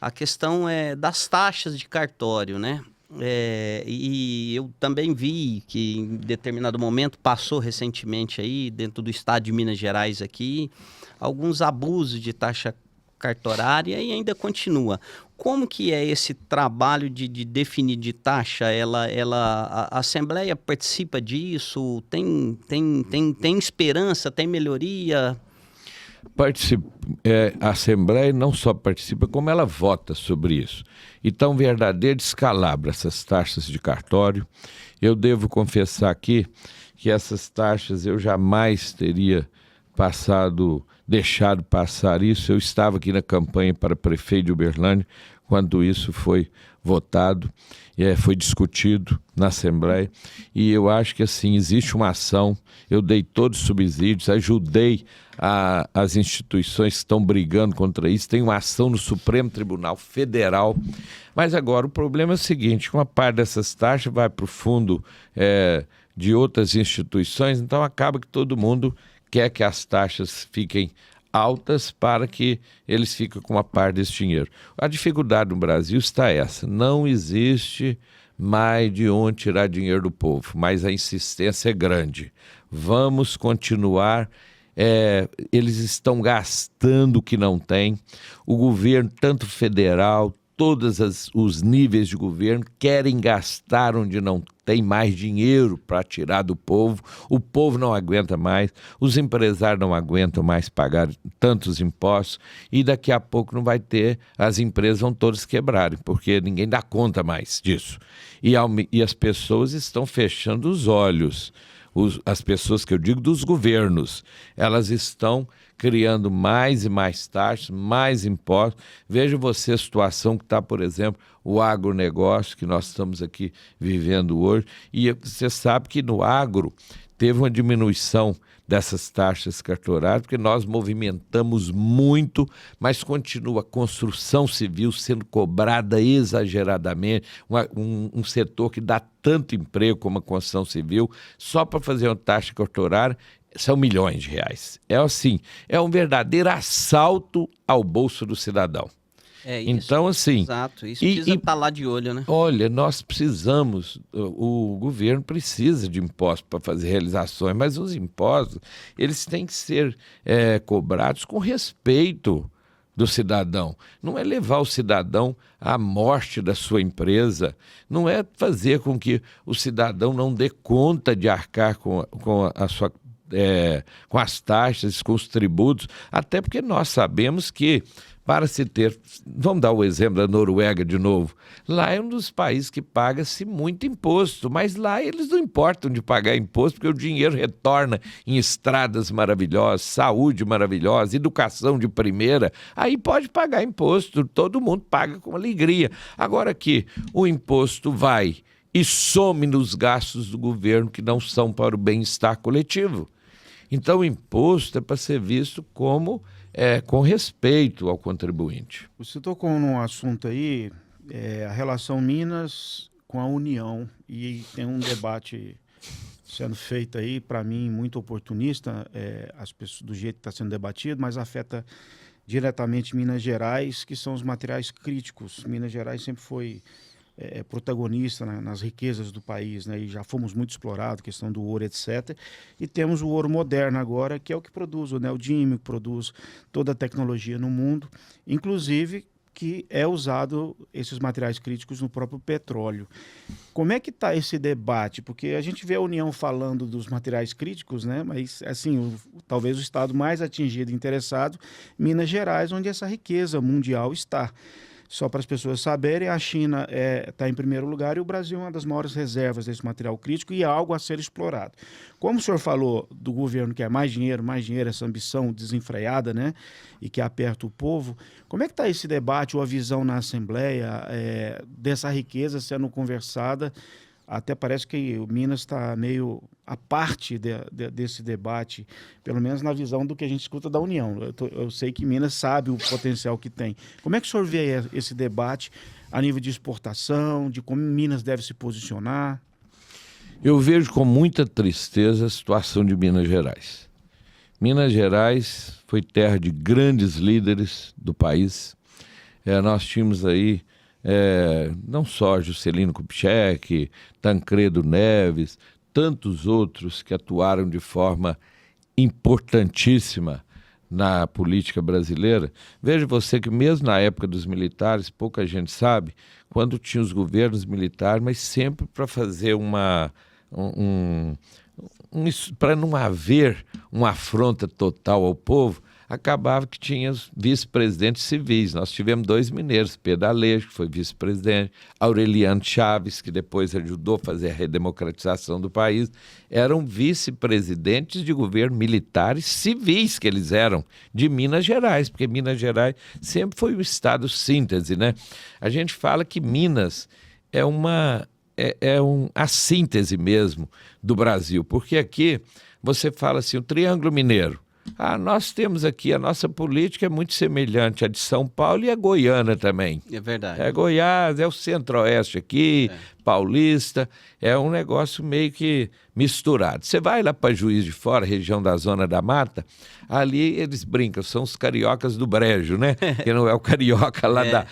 A questão das taxas de cartório, né? E eu também vi que em determinado momento passou recentemente aí, dentro do estado de Minas Gerais aqui, alguns abusos de taxa cartorária e ainda continua. Como que é esse trabalho de definir de taxa? A Assembleia participa disso? Tem esperança? Tem melhoria? A Assembleia não só participa, como ela vota sobre isso. Então, verdadeiro descalabro essas taxas de cartório. Eu devo confessar aqui que essas taxas eu jamais teria deixado passar isso. Eu estava aqui na campanha para prefeito de Uberlândia quando isso foi votado, foi discutido na Assembleia, e eu acho que assim, existe uma ação, eu dei todos os subsídios, ajudei as instituições que estão brigando contra isso, tem uma ação no Supremo Tribunal Federal, mas agora o problema é o seguinte, uma parte dessas taxas vai para o fundo de outras instituições, então acaba que todo mundo quer que as taxas fiquem altas para que eles fiquem com uma parte desse dinheiro. A dificuldade no Brasil está essa, não existe mais de onde tirar dinheiro do povo, mas a insistência é grande. Vamos continuar, eles estão gastando o que não tem, o governo, tanto federal, todos os níveis de governo querem gastar onde não tem mais dinheiro para tirar do povo, o povo não aguenta mais, os empresários não aguentam mais pagar tantos impostos e daqui a pouco não vai ter, as empresas vão todas quebrarem, porque ninguém dá conta mais disso. E as pessoas estão fechando os olhos, as pessoas que eu digo dos governos, elas estão criando mais e mais taxas, mais impostos. Veja você a situação que está, por exemplo, o agronegócio que nós estamos aqui vivendo hoje. E você sabe que no agro teve uma diminuição dessas taxas cartorárias, porque nós movimentamos muito, mas continua a construção civil sendo cobrada exageradamente, um setor que dá tanto emprego como a construção civil, só para fazer uma taxa cartorária, são milhões de reais. É assim, é um verdadeiro assalto ao bolso do cidadão. Isso, então, assim... Exato, isso precisa estar lá de olho, né? Olha, nós precisamos, o governo precisa de impostos para fazer realizações, mas os impostos, eles têm que ser cobrados com respeito do cidadão. Não é levar o cidadão à morte da sua empresa, não é fazer com que o cidadão não dê conta de arcar com a sua com as taxas, com os tributos, até porque nós sabemos que para se ter, vamos dar o exemplo da Noruega de novo, lá é um dos países que paga-se muito imposto, mas lá eles não importam de pagar imposto, porque o dinheiro retorna em estradas maravilhosas, saúde maravilhosa, educação de primeira, aí pode pagar imposto, todo mundo paga com alegria. Agora que o imposto vai e some nos gastos do governo que não são para o bem-estar coletivo. Então o imposto é para ser visto como com respeito ao contribuinte. Você tocou num assunto aí, a relação Minas com a União, e tem um debate sendo feito aí, para mim, muito oportunista, as pessoas, do jeito que está sendo debatido, mas afeta diretamente Minas Gerais, que são os materiais críticos. Minas Gerais sempre foi protagonista nas riquezas do país, né? E já fomos muito explorados, questão do ouro, etc. E temos o ouro moderno agora, que é o que produz o neodímio, que produz toda a tecnologia no mundo, inclusive que é usado esses materiais críticos no próprio petróleo. Como é que está esse debate? Porque a gente vê a União falando dos materiais críticos, né? Mas assim, talvez o estado mais atingido e interessado, Minas Gerais, onde essa riqueza mundial está. Só para as pessoas saberem, a China está em primeiro lugar e o Brasil é uma das maiores reservas desse material crítico e é algo a ser explorado. Como o senhor falou do governo que é mais dinheiro, essa ambição desenfreada, né, e que aperta o povo, como é que está esse debate ou a visão na Assembleia dessa riqueza sendo conversada? Até parece que o Minas está meio à parte desse debate, pelo menos na visão do que a gente escuta da União. Eu sei que Minas sabe o potencial que tem. Como é que o senhor vê esse debate a nível de exportação, de como Minas deve se posicionar? Eu vejo com muita tristeza a situação de Minas Gerais. Minas Gerais foi terra de grandes líderes do país. Nós tínhamos aí não só Juscelino Kubitschek, Tancredo Neves, tantos outros que atuaram de forma importantíssima na política brasileira. Veja você que mesmo na época dos militares, pouca gente sabe, quando tinha os governos militares, mas sempre para fazer para não haver uma afronta total ao povo, acabava que tinha vice-presidentes civis. Nós tivemos 2 mineiros, Pedro Aleixo, que foi vice-presidente, Aureliano Chaves, que depois ajudou a fazer a redemocratização do país, eram vice-presidentes de governo militares civis que eles eram, de Minas Gerais, porque Minas Gerais sempre foi o estado síntese, né? A gente fala que Minas é a síntese mesmo do Brasil, porque aqui você fala assim, o Triângulo Mineiro. Nós temos aqui, a nossa política é muito semelhante à de São Paulo e a goiana também. É verdade. É Goiás, é o centro-oeste aqui, paulista, é um negócio meio que misturado. Você vai lá para Juiz de Fora, região da Zona da Mata, ali eles brincam, são os cariocas do Brejo, né? Que não é o carioca lá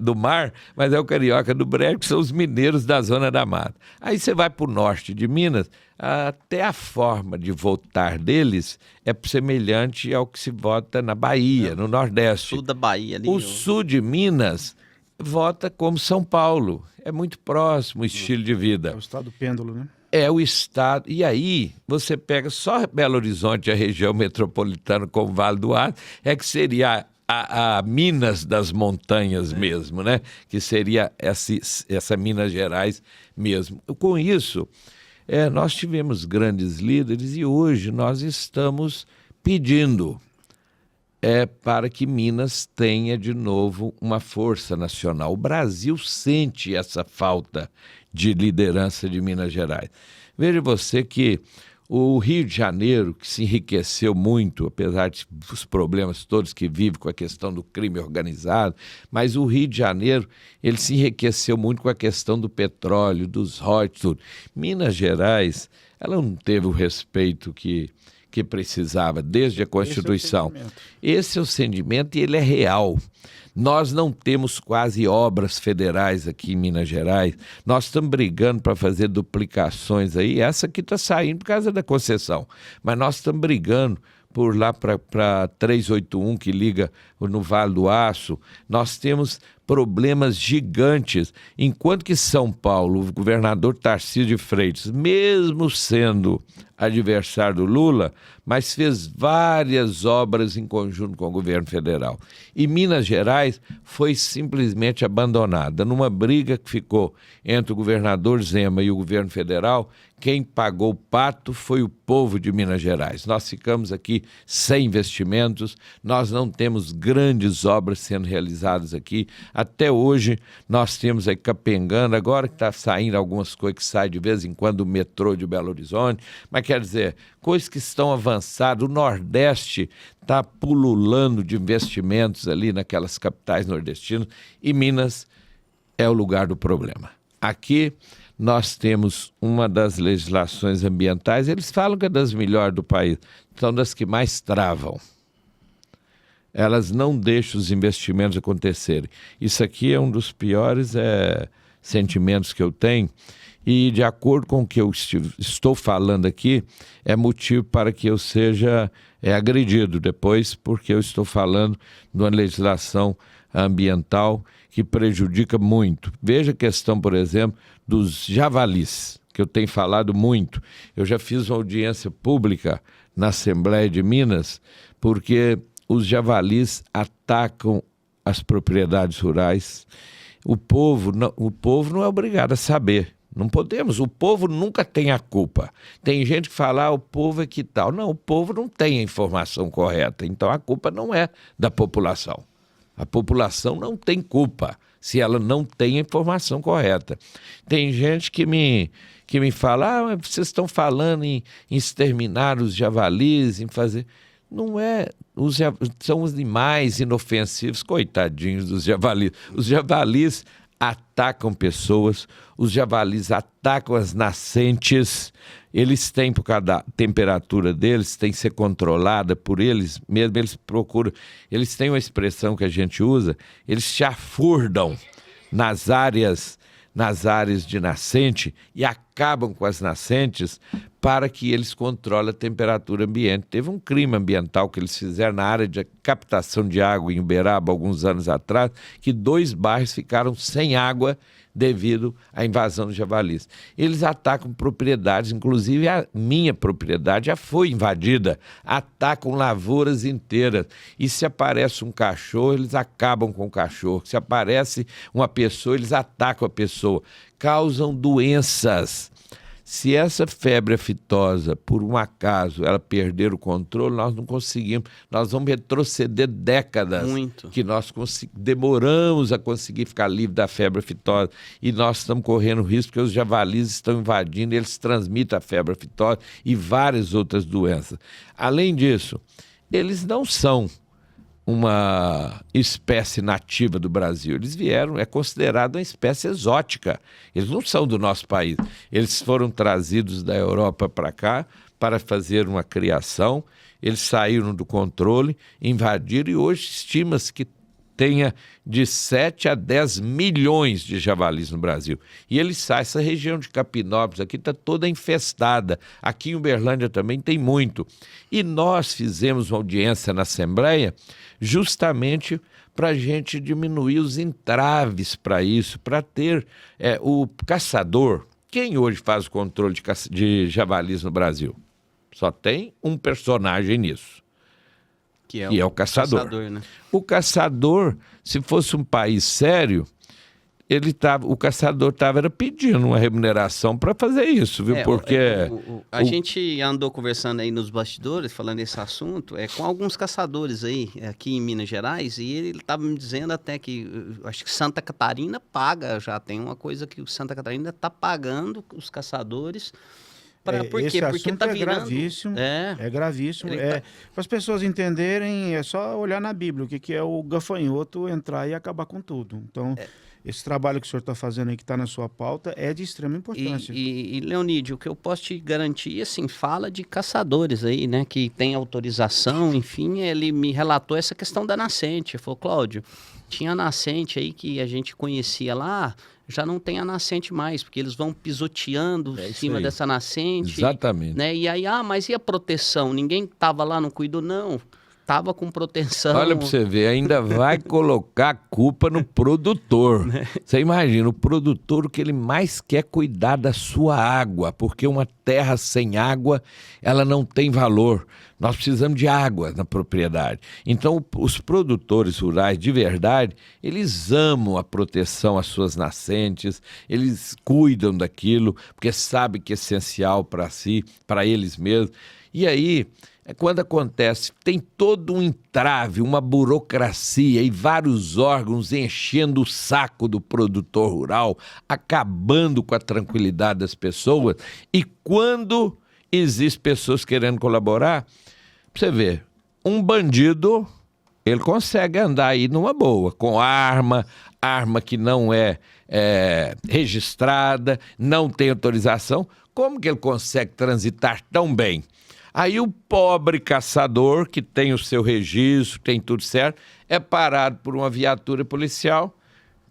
do mar, mas é o carioca do Brejo, que são os mineiros da Zona da Mata. Aí você vai para o norte de Minas, até a forma de votar deles é semelhante ao que se vota na Bahia, no Nordeste. Sul da Bahia ali. O sul de Minas vota como São Paulo. É muito próximo o estilo de vida. É o estado pêndulo, né? É o estado. E aí, você pega só Belo Horizonte, a região metropolitana como Vale do Aço, que seria a Minas das montanhas mesmo, né? Que seria essa Minas Gerais mesmo. Com isso, nós tivemos grandes líderes e hoje nós estamos pedindo para que Minas tenha de novo uma força nacional. O Brasil sente essa falta de liderança de Minas Gerais. Veja você que o Rio de Janeiro, que se enriqueceu muito, apesar dos problemas todos que vive com a questão do crime organizado, mas o Rio de Janeiro, ele se enriqueceu muito com a questão do petróleo, dos royalties, tudo. Minas Gerais, ela não teve o respeito que precisava desde a Constituição. Esse é o sentimento e ele é real. Nós não temos quase obras federais aqui em Minas Gerais. Nós estamos brigando para fazer duplicações aí. Essa aqui está saindo por causa da concessão. Mas nós estamos brigando por lá para 381, que liga no Vale do Aço. Nós temos problemas gigantes, enquanto que São Paulo, o governador Tarcísio de Freitas, mesmo sendo adversário do Lula, mas fez várias obras em conjunto com o governo federal. E Minas Gerais foi simplesmente abandonada. Numa briga que ficou entre o governador Zema e o governo federal, quem pagou o pato foi o povo de Minas Gerais. Nós ficamos aqui sem investimentos, nós não temos grandes obras sendo realizadas aqui. Até hoje nós temos aí capengando, agora que está saindo algumas coisas que saem de vez em quando do metrô de Belo Horizonte, mas quer dizer, coisas que estão avançadas. O Nordeste está pululando de investimentos ali naquelas capitais nordestinas e Minas é o lugar do problema. Aqui nós temos uma das legislações ambientais, eles falam que é das melhores do país, são das que mais travam. Elas não deixam os investimentos acontecerem. Isso aqui é um dos piores sentimentos que eu tenho, e de acordo com o que eu estou falando aqui, é motivo para que eu seja agredido depois, porque eu estou falando de uma legislação ambiental que prejudica muito. Veja a questão, por exemplo, dos javalis, que eu tenho falado muito. Eu já fiz uma audiência pública na Assembleia de Minas, porque os javalis atacam as propriedades rurais. O povo não é obrigado a saber. Não podemos, o povo nunca tem a culpa. Tem gente que fala, o povo é que tal. Não, o povo não tem a informação correta, então a culpa não é da população. A população não tem culpa se ela não tem a informação correta. Tem gente que me fala, vocês estão falando em exterminar os javalis, em fazer... Não é, são os animais inofensivos, coitadinhos dos javalis. Os javalis atacam pessoas, os javalis atacam as nascentes, eles têm, por causa da temperatura deles, tem que ser controlada por eles mesmo, eles procuram, eles têm uma expressão que a gente usa, eles chafurdam nas áreas de nascente e acabam com as nascentes para que eles controlem a temperatura ambiente. Teve um crime ambiental que eles fizeram na área de captação de água em Uberaba, alguns anos atrás, que 2 bairros ficaram sem água devido à invasão dos javalis. Eles atacam propriedades, inclusive a minha propriedade já foi invadida, atacam lavouras inteiras. E se aparece um cachorro, eles acabam com o cachorro. Se aparece uma pessoa, eles atacam a pessoa. Causam doenças. Se essa febre aftosa, por um acaso, ela perder o controle, nós não conseguimos. Nós vamos retroceder décadas. Muito. Que nós demoramos a conseguir ficar livre da febre aftosa. E nós estamos correndo risco porque os javalis estão invadindo, eles transmitem a febre aftosa e várias outras doenças. Além disso, eles não são uma espécie nativa do Brasil. Eles vieram, é considerado uma espécie exótica. Eles não são do nosso país. Eles foram trazidos da Europa para cá para fazer uma criação. Eles saíram do controle, invadiram e hoje estima-se que tenha de 7 a 10 milhões de javalis no Brasil. E eles saem, essa região de Capinópolis aqui está toda infestada. Aqui em Uberlândia também tem muito. E nós fizemos uma audiência na Assembleia justamente para a gente diminuir os entraves para isso, para ter o caçador. Quem hoje faz o controle de javalis no Brasil? Só tem um personagem nisso. Que é o caçador. Né? O caçador, se fosse um país sério, o caçador estava pedindo uma remuneração para fazer isso, viu? Porque a gente andou conversando aí nos bastidores, falando desse assunto, com alguns caçadores aí, aqui em Minas Gerais, e ele estava me dizendo até que, acho que Santa Catarina paga, já tem uma coisa que o Santa Catarina está pagando os caçadores. Por quê? Porque tá virando... gravíssimo. É gravíssimo. Para as pessoas entenderem, é só olhar na Bíblia o que é o gafanhoto entrar e acabar com tudo. Então, esse trabalho que o senhor está fazendo aí, que está na sua pauta, é de extrema importância. E Leonídio, o que eu posso te garantir, assim, fala de caçadores aí, né, que tem autorização, enfim, ele me relatou essa questão da nascente. Ele falou, Cláudio, tinha nascente aí que a gente conhecia lá, já não tem a nascente mais, porque eles vão pisoteando em cima dessa nascente. Exatamente. Né? E aí, mas e a proteção? Ninguém estava lá, não cuidou? Não. tava com proteção. Olha para você ver, ainda vai colocar a culpa no produtor. Você imagina, o produtor, o que ele mais quer é cuidar da sua água, porque uma terra sem água, ela não tem valor. Nós precisamos de água na propriedade. Então, os produtores rurais, de verdade, eles amam a proteção às suas nascentes, eles cuidam daquilo, porque sabem que é essencial para si, para eles mesmos. E aí, quando acontece, tem todo um entrave, uma burocracia e vários órgãos enchendo o saco do produtor rural, acabando com a tranquilidade das pessoas. E quando existem pessoas querendo colaborar, você vê, um bandido, ele consegue andar aí numa boa, com arma que não é registrada, não tem autorização. Como que ele consegue transitar tão bem? Aí o pobre caçador, que tem o seu registro, tem tudo certo, é parado por uma viatura policial,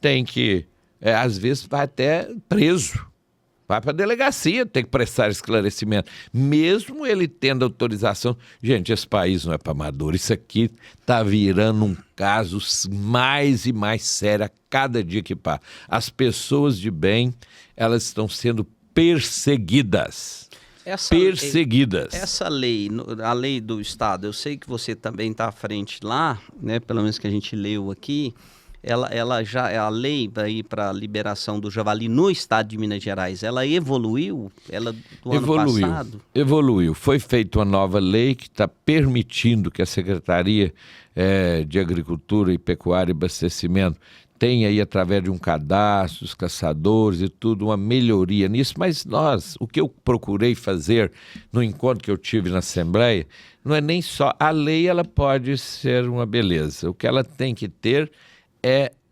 tem que, às vezes, vai até preso. Vai para a delegacia, tem que prestar esclarecimento. Mesmo ele tendo autorização. Gente, esse país não é para amador. Isso aqui está virando um caso mais e mais sério a cada dia que passa. As pessoas de bem, elas estão sendo perseguidas. Essa lei, a lei do Estado, eu sei que você também está à frente lá, né? Pelo menos que a gente leu aqui. Ela já a lei aí para liberação do javali no estado de Minas Gerais, ela evoluiu? Ela do ano passado? Evoluiu. Foi feita uma nova lei que está permitindo que a Secretaria de Agricultura e Pecuária e Abastecimento tenha aí, através de um cadastro, os caçadores e tudo, uma melhoria nisso. Mas o que eu procurei fazer no encontro que eu tive na Assembleia, não é nem só... A lei, ela pode ser uma beleza. O que ela tem que ter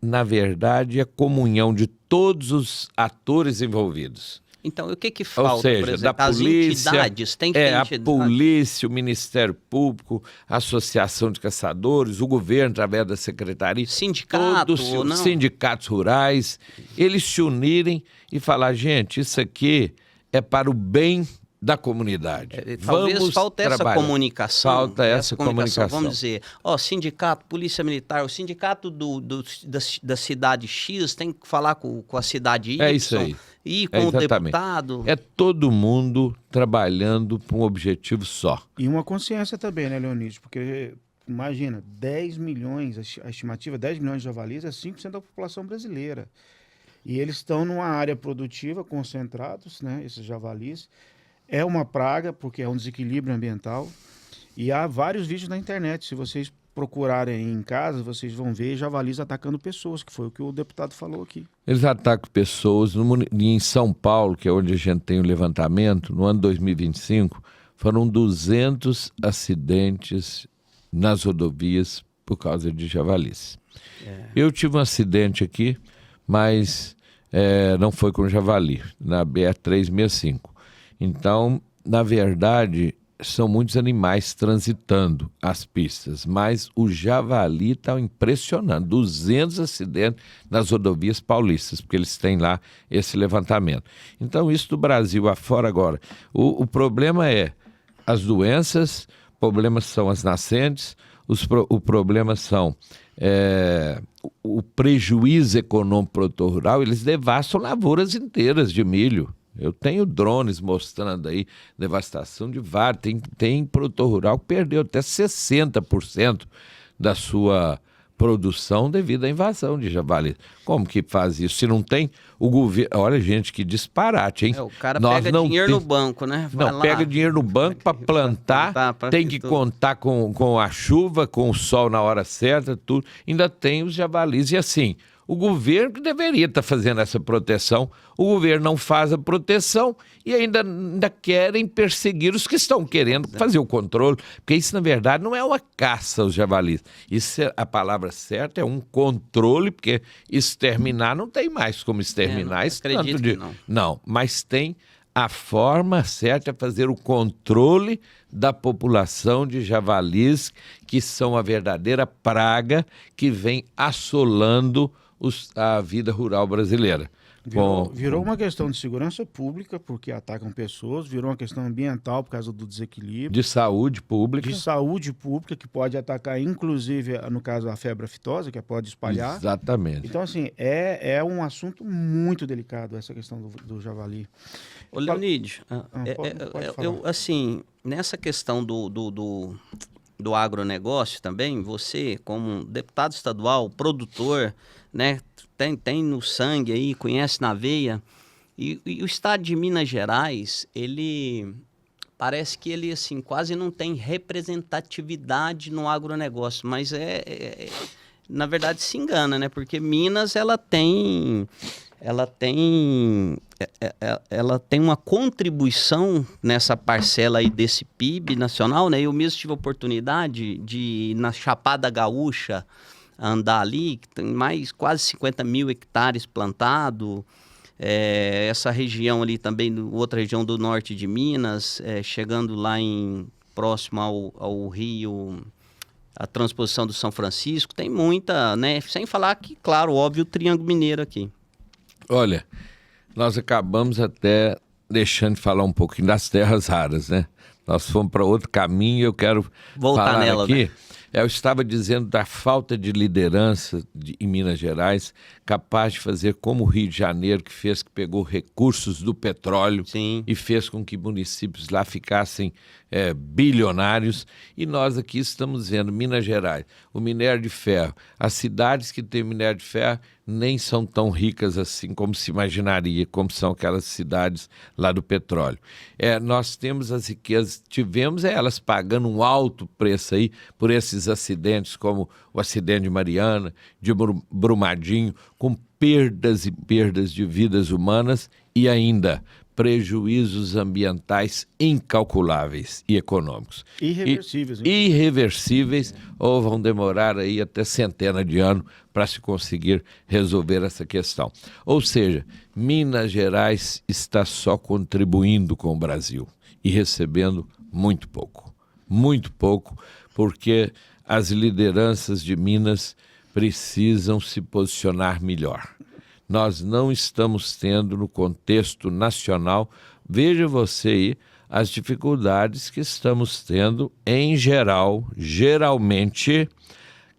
na verdade, a comunhão de todos os atores envolvidos. Então, o que falta? Ou seja, por exemplo, da polícia, as entidades, tem que ter a entidade. polícia, o Ministério Público, a Associação de Caçadores, o governo, através da Secretaria, sindicatos rurais, eles se unirem e falar, gente, isso aqui é para o bem da comunidade. Talvez falte essa comunicação. Falta essa comunicação. Vamos dizer, sindicato, polícia militar, o sindicato da cidade X tem que falar com a cidade Y. É isso aí. E com o deputado. É todo mundo trabalhando para um objetivo só. E uma consciência também, né, Leonídio? Porque, imagina, 10 milhões, a estimativa, 10 milhões de javalis é 5% da população brasileira. E eles estão numa área produtiva, concentrados, né, esses javalis. É uma praga, porque é um desequilíbrio ambiental. E há vários vídeos na internet. Se vocês procurarem em casa, vocês vão ver javalis atacando pessoas, que foi o que o deputado falou aqui. Eles atacam pessoas. Em São Paulo, que é onde a gente tem o levantamento, no ano 2025, foram 200 acidentes nas rodovias por causa de javalis. Eu tive um acidente aqui, mas não foi com javali, na BR-365. Então, na verdade, são muitos animais transitando as pistas, mas o javali está impressionante, 200 acidentes nas rodovias paulistas, porque eles têm lá esse levantamento. Então, isso do Brasil afora agora. O problema é as doenças, o problema são as nascentes, o problema são o prejuízo econômico para o produtor rural, eles devastam lavouras inteiras de milho. Eu tenho drones mostrando aí devastação de vários. Tem produtor rural que perdeu até 60% da sua produção devido à invasão de javali. Como que faz isso? Se não tem o governo... Olha, gente, que disparate, hein? O cara pega dinheiro no banco, né? Pega dinheiro no banco para plantar, tem que contar com a chuva, com o sol na hora certa, tudo. Ainda tem os javalis. E assim... O governo que deveria estar fazendo essa proteção, o governo não faz a proteção e ainda querem perseguir os que estão querendo fazer o controle, porque isso, na verdade, não é uma caça aos javalis. Isso, a palavra certa é um controle, porque exterminar não tem mais como exterminar. Não acredito que não. Não, mas tem a forma certa de fazer o controle da população de javalis, que são a verdadeira praga que vem assolando a vida rural brasileira. Virou uma questão de segurança pública, porque atacam pessoas, virou uma questão ambiental por causa do desequilíbrio. De saúde pública. De saúde pública, que pode atacar, inclusive, no caso, a febre aftosa, que pode espalhar. Exatamente. Então, assim, é um assunto muito delicado, essa questão do javali. Ô, Leonídio, pode falar. eu, assim, nessa questão do agronegócio também, você, como deputado estadual, produtor, né, tem no sangue aí, conhece na veia, e o estado de Minas Gerais, ele parece que ele, assim, quase não tem representatividade no agronegócio, mas na verdade se engana, né, porque Minas, ela tem uma contribuição nessa parcela aí desse PIB nacional, né? Eu mesmo tive a oportunidade de ir na Chapada Gaúcha, andar ali, que tem mais quase 50 mil hectares plantados. Essa região ali também, outra região do norte de Minas, chegando lá próximo ao rio, a transposição do São Francisco, tem muita, né? Sem falar que, claro, óbvio, o Triângulo Mineiro aqui. Olha, nós acabamos até deixando de falar um pouquinho das terras raras, né? Nós fomos para outro caminho, eu quero voltar falar nela, aqui. né? Eu estava dizendo da falta de liderança em Minas Gerais, capaz de fazer como o Rio de Janeiro, que pegou recursos do petróleo. Sim. E fez com que municípios lá ficassem bilionários. E nós aqui estamos vendo Minas Gerais, o minério de ferro. As cidades que têm minério de ferro nem são tão ricas assim como se imaginaria, como são aquelas cidades lá do petróleo. Nós temos as riquezas, tivemos elas pagando um alto preço aí por esses acidentes, como o acidente de Mariana, de Brumadinho, com perdas e perdas de vidas humanas e ainda prejuízos ambientais incalculáveis e econômicos. Irreversíveis. Irreversíveis, ou vão demorar aí até centenas de anos para se conseguir resolver essa questão. Ou seja, Minas Gerais está só contribuindo com o Brasil e recebendo muito pouco. Muito pouco, porque as lideranças de Minas precisam se posicionar melhor. Nós não estamos tendo no contexto nacional, veja você aí, as dificuldades que estamos tendo em geral, geralmente,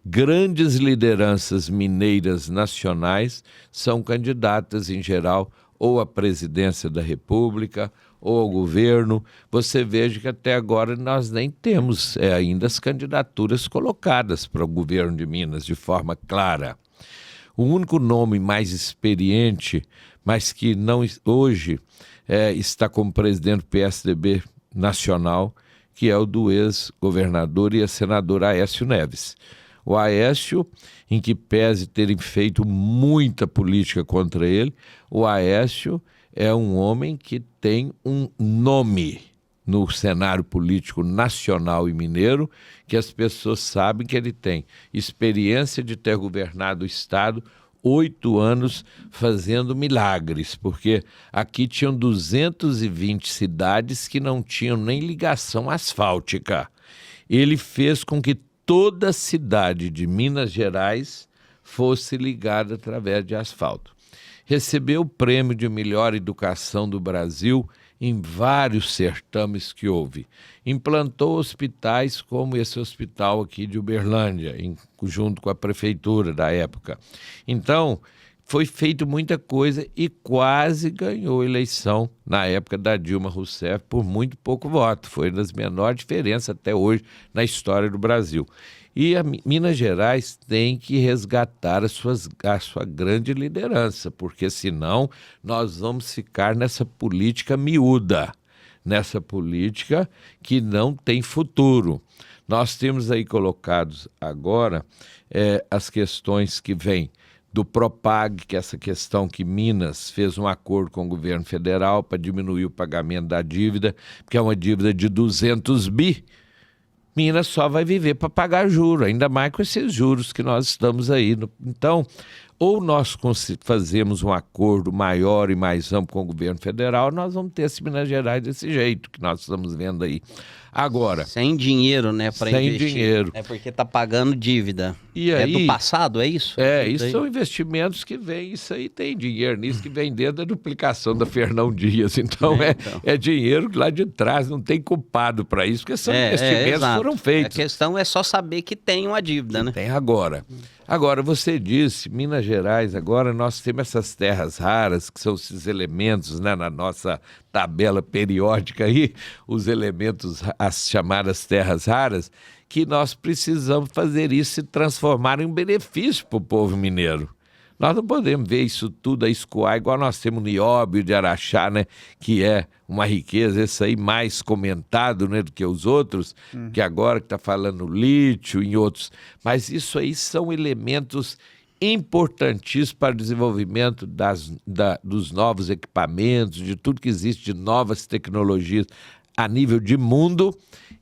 grandes lideranças mineiras nacionais são candidatas em geral ou à presidência da República ou ao governo. Você veja que até agora nós nem temos ainda as candidaturas colocadas para o governo de Minas de forma clara. O único nome mais experiente, mas que não hoje está como presidente do PSDB nacional, que é o do ex-governador e ex-senador Aécio Neves. O Aécio, em que pese terem feito muita política contra ele, o Aécio é um homem que tem um nome no cenário político nacional e mineiro, que as pessoas sabem que ele tem experiência de ter governado o Estado 8 anos fazendo milagres, porque aqui tinham 220 cidades que não tinham nem ligação asfáltica. Ele fez com que toda a cidade de Minas Gerais fosse ligada através de asfalto. Recebeu o prêmio de melhor educação do Brasil em vários certames que houve. Implantou hospitais como esse hospital aqui de Uberlândia, junto com a prefeitura da época. Então, foi feito muita coisa e quase ganhou a eleição na época da Dilma Rousseff por muito pouco voto. Foi das menores diferenças até hoje na história do Brasil. E a Minas Gerais tem que resgatar a sua grande liderança, porque senão nós vamos ficar nessa política miúda, nessa política que não tem futuro. Nós temos aí colocados agora as questões que vêm do Propag, que é essa questão que Minas fez um acordo com o governo federal para diminuir o pagamento da dívida, porque é uma dívida de 200 bi. Minas só vai viver para pagar juros, ainda mais com esses juros que nós estamos aí. Então, ou nós fazemos um acordo maior e mais amplo com o governo federal, nós vamos ter esse Minas Gerais desse jeito que nós estamos vendo aí. Agora, sem dinheiro, né, para investir. Sem dinheiro. É porque está pagando dívida. E aí, é do passado, é isso? Isso são investimentos que vêm, isso aí tem dinheiro nisso que vem dentro da duplicação da Fernão Dias. Então, é dinheiro lá de trás, não tem culpado para isso, porque são investimentos que foram feitos. A questão é só saber que tem uma dívida, né? Tem agora. Agora, você disse, Minas Gerais, agora nós temos essas terras raras, que são esses elementos, né, na nossa tabela periódica aí, os elementos, as chamadas terras raras, que nós precisamos fazer isso se transformar em um benefício para o povo mineiro. Nós não podemos ver isso tudo a escoar, igual nós temos o nióbio de Araxá, né, que é uma riqueza, esse aí mais comentado, né, do que os outros, que agora que está falando lítio e outros. Mas isso aí são elementos importantíssimos para o desenvolvimento dos novos equipamentos, de tudo que existe de novas tecnologias a nível de mundo,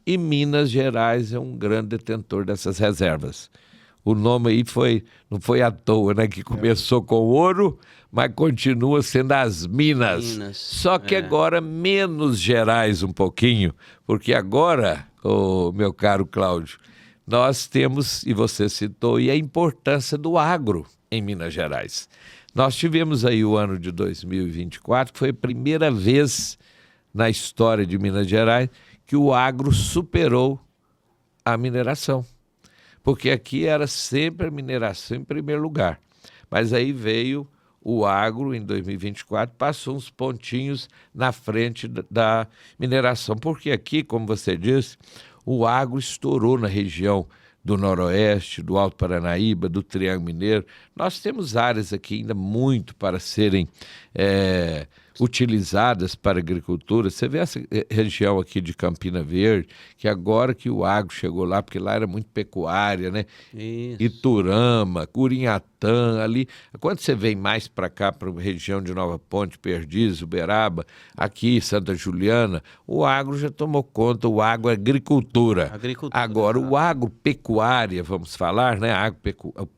e Minas Gerais é um grande detentor dessas reservas. O nome aí não foi à toa, né? Que começou com ouro, mas continua sendo as Minas. Só que agora menos Gerais um pouquinho, porque agora, meu caro Cláudio, nós temos, e você citou, a importância do agro em Minas Gerais. Nós tivemos aí o ano de 2024, que foi a primeira vez na história de Minas Gerais que o agro superou a mineração. Porque aqui era sempre a mineração em primeiro lugar. Mas aí veio o agro, em 2024, passou uns pontinhos na frente da mineração. Porque aqui, como você disse, o agro estourou na região do Noroeste, do Alto Paranaíba, do Triângulo Mineiro. Nós temos áreas aqui ainda muito para serem utilizadas para a agricultura. Você vê essa região aqui de Campina Verde, que agora que o agro chegou lá, porque lá era muito pecuária, né? Isso. Iturama, Curinhatã, ali. Quando você vem mais para cá, para a região de Nova Ponte, Perdizes, Uberaba, aqui Santa Juliana, o agro já tomou conta, o agro é agricultura. Agora, o agropecuária, vamos falar, né? A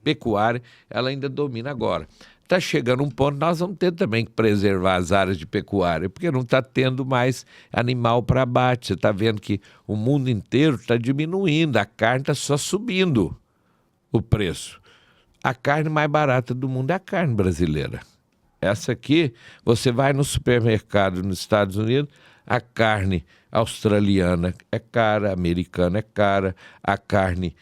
pecuária, ela ainda domina agora. Está chegando um ponto, nós vamos ter também que preservar as áreas de pecuária, porque não está tendo mais animal para abate. Você está vendo que o mundo inteiro está diminuindo, a carne está só subindo o preço. A carne mais barata do mundo é a carne brasileira. Essa aqui, você vai no supermercado nos Estados Unidos, a carne australiana é cara, a americana é cara, a carne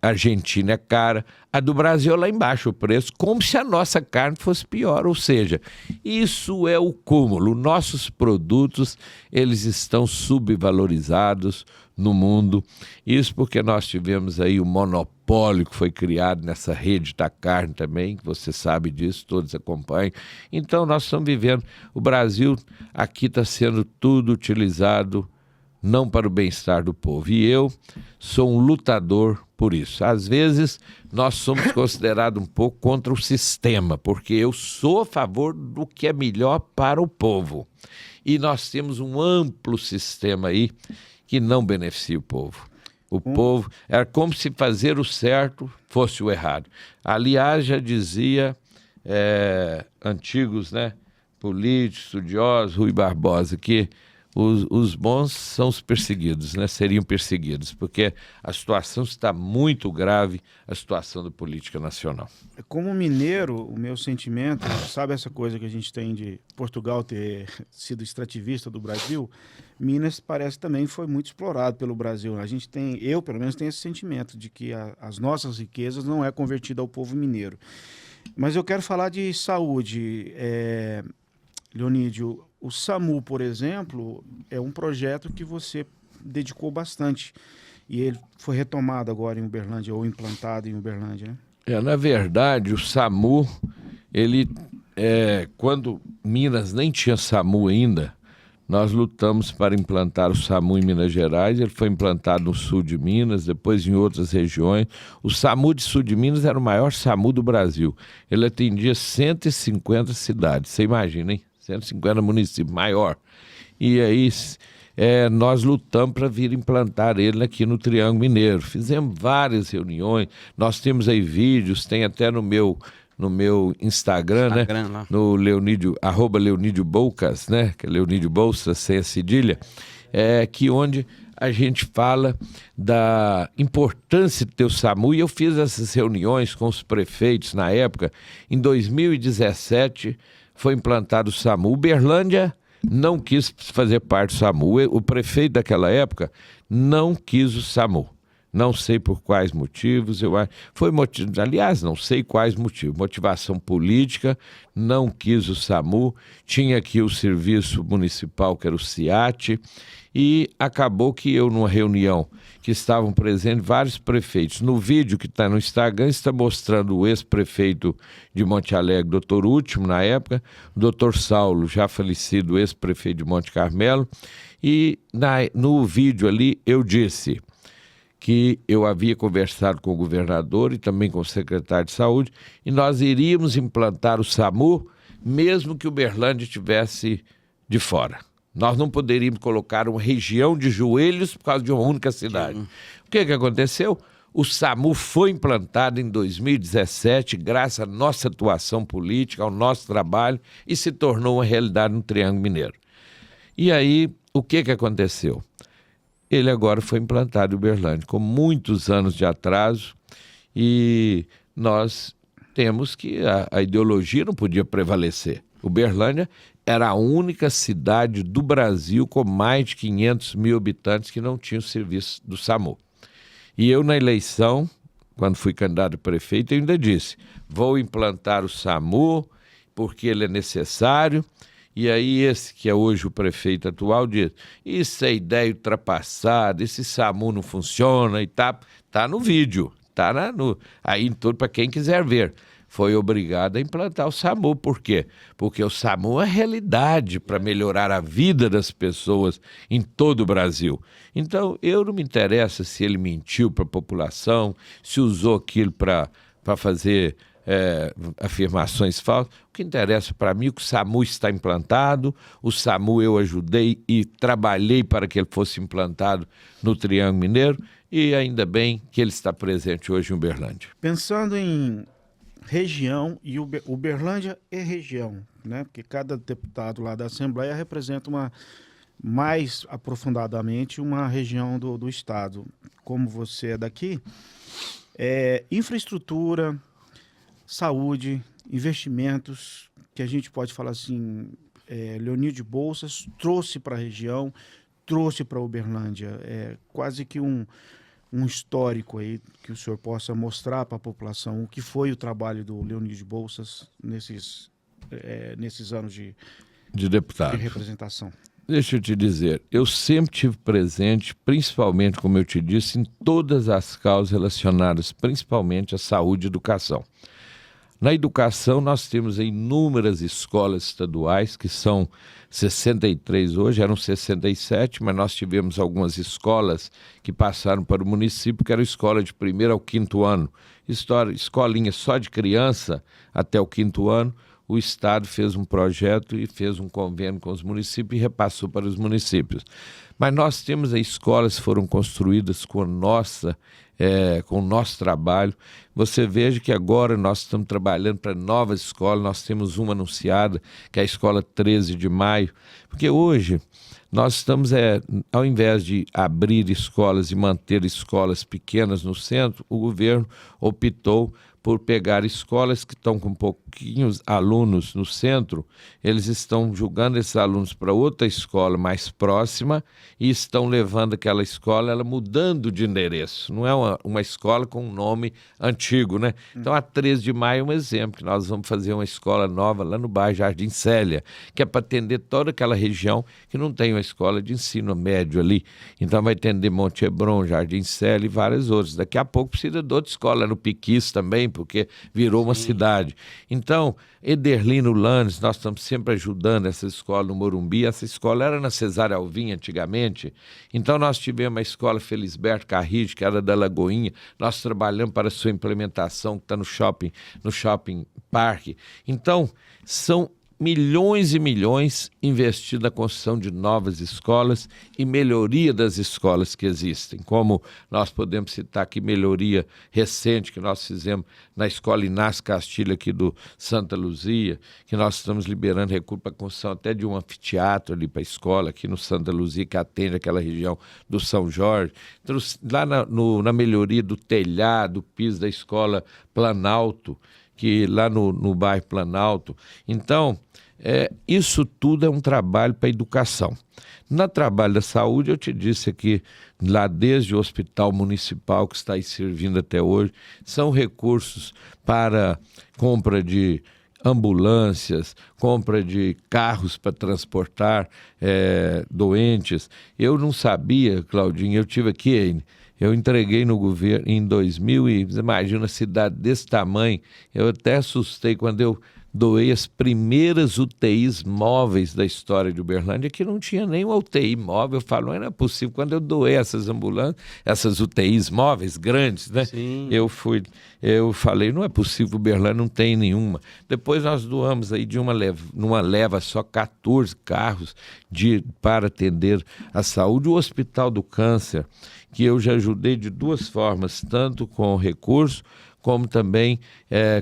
argentina é cara, a do Brasil lá embaixo o preço, como se a nossa carne fosse pior. Ou seja, isso é o cúmulo. Nossos produtos, eles estão subvalorizados no mundo. Isso porque nós tivemos aí o monopólio que foi criado nessa rede da carne também, que você sabe disso, todos acompanham. Então nós estamos vivendo, o Brasil aqui está sendo tudo utilizado não para o bem-estar do povo. E eu sou um lutador por isso. Às vezes nós somos considerados um pouco contra o sistema, porque eu sou a favor do que é melhor para o povo. E nós temos um amplo sistema aí que não beneficia o povo. O povo, era como se fazer o certo fosse o errado. Aliás, já dizia antigos, né, políticos, estudiosos, Rui Barbosa, que os bons são os perseguidos, né? Seriam perseguidos, porque a situação está muito grave, a situação da política nacional. Como mineiro, o meu sentimento, sabe essa coisa que a gente tem de Portugal ter sido extrativista do Brasil? Minas parece também foi muito explorado pelo Brasil. A gente tem, eu pelo menos tenho esse sentimento de que as nossas riquezas não é convertida ao povo mineiro. Mas eu quero falar de saúde, Leonídio. O SAMU, por exemplo, é um projeto que você dedicou bastante e ele foi retomado agora em Uberlândia, ou implantado em Uberlândia, né? Na verdade, o SAMU, ele, quando Minas nem tinha SAMU ainda, nós lutamos para implantar o SAMU em Minas Gerais. Ele foi implantado no sul de Minas, depois em outras regiões. O SAMU de sul de Minas era o maior SAMU do Brasil. Ele atendia 150 cidades, você imagina, hein? 150 municípios, maior. E aí nós lutamos para vir implantar ele aqui no Triângulo Mineiro. Fizemos várias reuniões, nós temos aí vídeos, tem até no meu no meu Instagram, né? Lá. No Leonídio, @Leonídio Boucas, né? Que é Leonídio Bolsa, sem a cedilha, que onde a gente fala da importância de ter o SAMU, e eu fiz essas reuniões com os prefeitos na época. Em 2017 foi implantado o SAMU. Uberlândia não quis fazer parte do SAMU. O prefeito daquela época não quis o SAMU. Não sei por quais motivos, aliás, não sei quais motivos. Motivação política, não quis o SAMU, tinha aqui o serviço municipal, que era o SIAT, e acabou que eu, numa reunião que estavam presentes vários prefeitos, no vídeo que está no Instagram, está mostrando o ex-prefeito de Monte Alegre, doutor Último, na época, o doutor Saulo, já falecido, ex-prefeito de Monte Carmelo, e no vídeo ali eu disse que eu havia conversado com o governador e também com o secretário de saúde, e nós iríamos implantar o SAMU, mesmo que Uberlândia estivesse de fora. Nós não poderíamos colocar uma região de joelhos por causa de uma única cidade. O que aconteceu? O SAMU foi implantado em 2017, graças à nossa atuação política, ao nosso trabalho, e se tornou uma realidade no Triângulo Mineiro. E aí, o que aconteceu? Ele agora foi implantado em Uberlândia, com muitos anos de atraso, e nós temos que a ideologia não podia prevalecer. Uberlândia era a única cidade do Brasil com mais de 500 mil habitantes que não tinha o serviço do SAMU. E eu, na eleição, quando fui candidato a prefeito, eu ainda disse, vou implantar o SAMU porque ele é necessário. E aí esse que é hoje o prefeito atual diz, isso é ideia ultrapassada, esse SAMU não funciona, e tá no vídeo, aí em tudo para quem quiser ver. Foi obrigado a implantar o SAMU. Por quê? Porque o SAMU é realidade para melhorar a vida das pessoas em todo o Brasil. Então, eu não me interessa se ele mentiu para a população, se usou aquilo para fazer afirmações falsas. O que interessa para mim é que o SAMU está implantado, o SAMU eu ajudei e trabalhei para que ele fosse implantado no Triângulo Mineiro, e ainda bem que ele está presente hoje em Uberlândia. Pensando em região, e Uberlândia é região, né? Porque cada deputado lá da Assembleia representa mais aprofundadamente uma região do estado. Como você é daqui, infraestrutura, saúde, investimentos, que a gente pode falar assim, Leonídio Bolsas trouxe para a região, trouxe para Uberlândia, quase que um histórico aí que o senhor possa mostrar para a população o que foi o trabalho do Leonídio Bolsas nesses anos de deputado, de representação. Deixa eu te dizer, eu sempre tive presente, principalmente, como eu te disse, em todas as causas relacionadas principalmente à saúde e educação. Na educação, nós temos inúmeras escolas estaduais, que são 63 hoje, eram 67, mas nós tivemos algumas escolas que passaram para o município, que era escola de 1º ao 5º ano. Escolinha só de criança até o 5º ano. O Estado fez um projeto e fez um convênio com os municípios e repassou para os municípios. Mas nós temos escolas que foram construídas com o nosso trabalho. Você veja que agora nós estamos trabalhando para novas escolas, nós temos uma anunciada, que é a Escola 13 de Maio, porque hoje nós estamos, ao invés de abrir escolas e manter escolas pequenas no centro, o governo optou por pegar escolas que estão com pouquinhos alunos no centro, eles estão jogando esses alunos para outra escola mais próxima e estão levando aquela escola, ela mudando de endereço. Não é uma escola com um nome antigo, né? Então, a 13 de maio é um exemplo, que nós vamos fazer uma escola nova lá no bairro Jardim Célia, que é para atender toda aquela região que não tem uma escola de ensino médio ali. Então, vai atender Monte Hebron, Jardim Célia e várias outras. Daqui a pouco precisa de outra escola no Piquis também, porque virou uma cidade. Então, Ederlino Lanes, nós estamos sempre ajudando essa escola no Morumbi. Essa escola era na Cesária Alvim antigamente. Então, nós tivemos a escola Felisberto Carride, que era da Lagoinha. Nós trabalhamos para a sua implementação, que está no shopping parque. Então, são milhões e milhões investidos na construção de novas escolas e melhoria das escolas que existem, como nós podemos citar aqui melhoria recente que nós fizemos na Escola Inácio Castilho aqui do Santa Luzia, que nós estamos liberando recursos para a construção até de um anfiteatro ali para a escola aqui no Santa Luzia, que atende aquela região do São Jorge. Então, lá na melhoria do telhado, piso da escola Planalto, que lá no bairro Planalto. Então, isso tudo é um trabalho para a educação. No trabalho da saúde, eu te disse aqui, lá desde o Hospital Municipal, que está aí servindo até hoje, são recursos para compra de ambulâncias, compra de carros para transportar doentes. Eu não sabia, Claudinho, eu tive aqui, eu entreguei no governo em 2000 e imagina uma cidade desse tamanho, eu até assustei quando eu doei as primeiras UTIs móveis da história de Uberlândia, que não tinha nem uma UTI móvel. Eu falo, não é possível. Quando eu doei essas ambulâncias, essas UTIs móveis grandes, né? Sim. Eu falei, não é possível, Uberlândia não tem nenhuma. Depois nós doamos aí numa leva só 14 carros para atender a saúde. O Hospital do Câncer, que eu já ajudei de duas formas, tanto com recurso, como também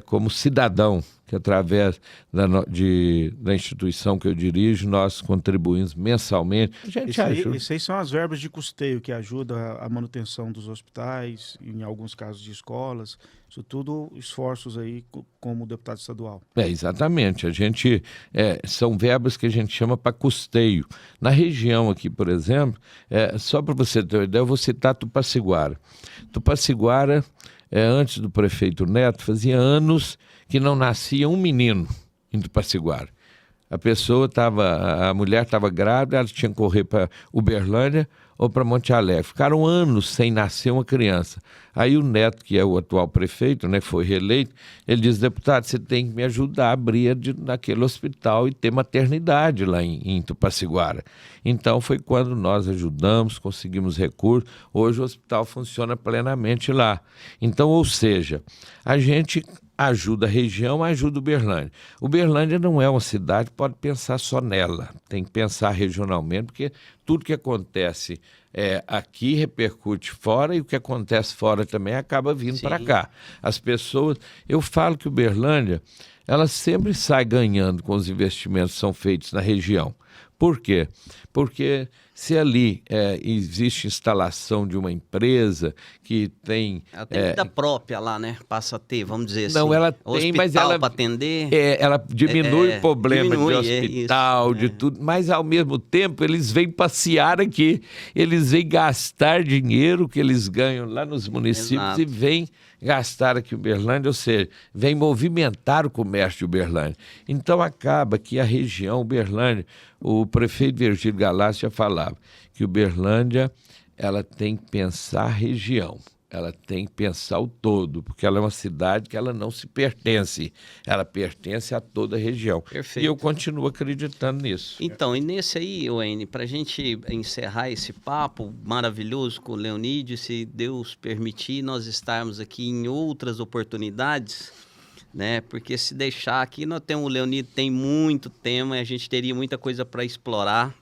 como cidadão, que através da instituição que eu dirijo, nós contribuímos mensalmente. A gente ajuda. Isso aí são as verbas de custeio que ajudam a manutenção dos hospitais, em alguns casos de escolas, isso tudo esforços aí como deputado estadual. Exatamente, a gente, são verbas que a gente chama para custeio. Na região aqui, por exemplo, só para você ter uma ideia, eu vou citar Tupaciguara. Tupaciguara, antes do prefeito Neto, fazia anos que não nascia um menino em Tupaciguara. A mulher estava grávida, ela tinha que correr para Uberlândia ou para Monte Alegre. Ficaram anos sem nascer uma criança. Aí o Neto, que é o atual prefeito, né, foi reeleito, ele diz, deputado, você tem que me ajudar a abrir naquele hospital e ter maternidade lá em Tupaciguara. Então foi quando nós ajudamos, conseguimos recursos. Hoje o hospital funciona plenamente lá. Então, ou seja, a gente ajuda a região, ajuda Uberlândia. Uberlândia não é uma cidade, pode pensar só nela, tem que pensar regionalmente, porque tudo que acontece aqui repercute fora e o que acontece fora também acaba vindo para cá. As pessoas, eu falo que Uberlândia, ela sempre sai ganhando com os investimentos que são feitos na região. Por quê? Porque se ali existe instalação de uma empresa que tem... Ela tem vida própria lá, né? Passa a ter, vamos dizer não, assim. ela tem, mas ela... para atender. Ela diminui o problema de hospital, isso, de tudo, mas ao mesmo tempo eles vêm passear aqui, eles vêm gastar dinheiro que eles ganham lá nos municípios. Exato. E vêm gastar aqui em Uberlândia, ou seja, vem movimentar o comércio de Uberlândia. Então acaba que a região Uberlândia, o prefeito Virgílio Galassi já falava que Uberlândia ela tem que pensar a região, ela tem que pensar o todo, porque ela é uma cidade que ela não se pertence, ela pertence a toda a região. Perfeito. E eu continuo acreditando nisso. Então, e nesse aí, Wayne, para a gente encerrar esse papo maravilhoso com o Leonídio, se Deus permitir, nós estarmos aqui em outras oportunidades, né? Porque se deixar aqui, o Leonídio tem muito tema e a gente teria muita coisa para explorar.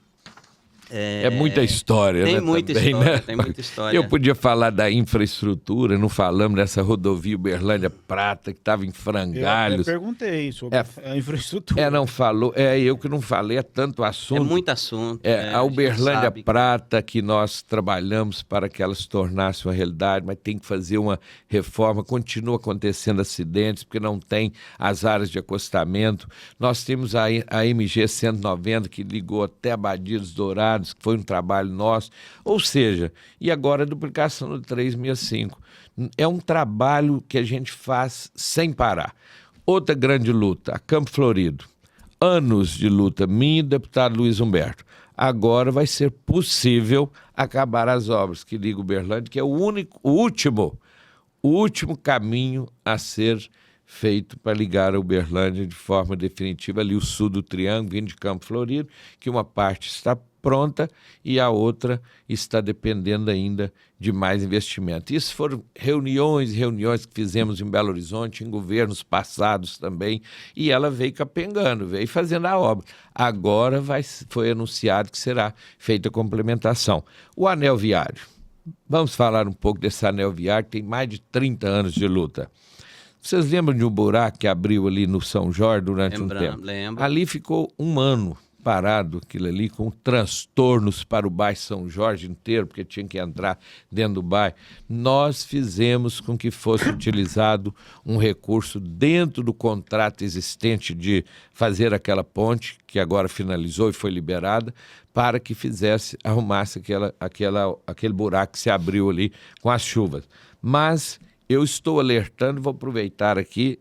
É muita história, tem né? Muita também, história, né? Tem muita história. Eu podia falar da infraestrutura, não falamos dessa rodovia Uberlândia Prata, que estava em frangalhos. Eu perguntei sobre a infraestrutura. Não falou, eu que não falei, é tanto assunto. É muito assunto. A Uberlândia Prata, que nós trabalhamos para que ela se tornasse uma realidade, mas tem que fazer uma reforma, continua acontecendo acidentes, porque não tem as áreas de acostamento. Nós temos a MG 190, que ligou até Abadia dos Dourados, que foi um trabalho nosso, ou seja, e agora a duplicação do 365. É um trabalho que a gente faz sem parar. Outra grande luta, a Campo Florido. Anos de luta, minha e do deputado Luiz Humberto. Agora vai ser possível acabar as obras que ligam Uberlândia, que é o último caminho a ser feito para ligar a Uberlândia de forma definitiva, ali o sul do Triângulo, vindo de Campo Florido, que uma parte está pronta e a outra está dependendo ainda de mais investimento. Isso foram reuniões e reuniões que fizemos em Belo Horizonte, em governos passados também, e ela veio capengando, veio fazendo a obra. Agora foi anunciado que será feita a complementação. O anel viário. Vamos falar um pouco desse anel viário, que tem mais de 30 anos de luta. Vocês lembram de um buraco que abriu ali no São Jorge durante um tempo? Lembro. Ali ficou um ano parado, aquilo ali, com transtornos para o bairro São Jorge inteiro, porque tinha que entrar dentro do bairro. Nós fizemos com que fosse utilizado um recurso dentro do contrato existente de fazer aquela ponte, que agora finalizou e foi liberada, para que arrumasse aquele buraco que se abriu ali com as chuvas. Mas eu estou alertando, vou aproveitar aqui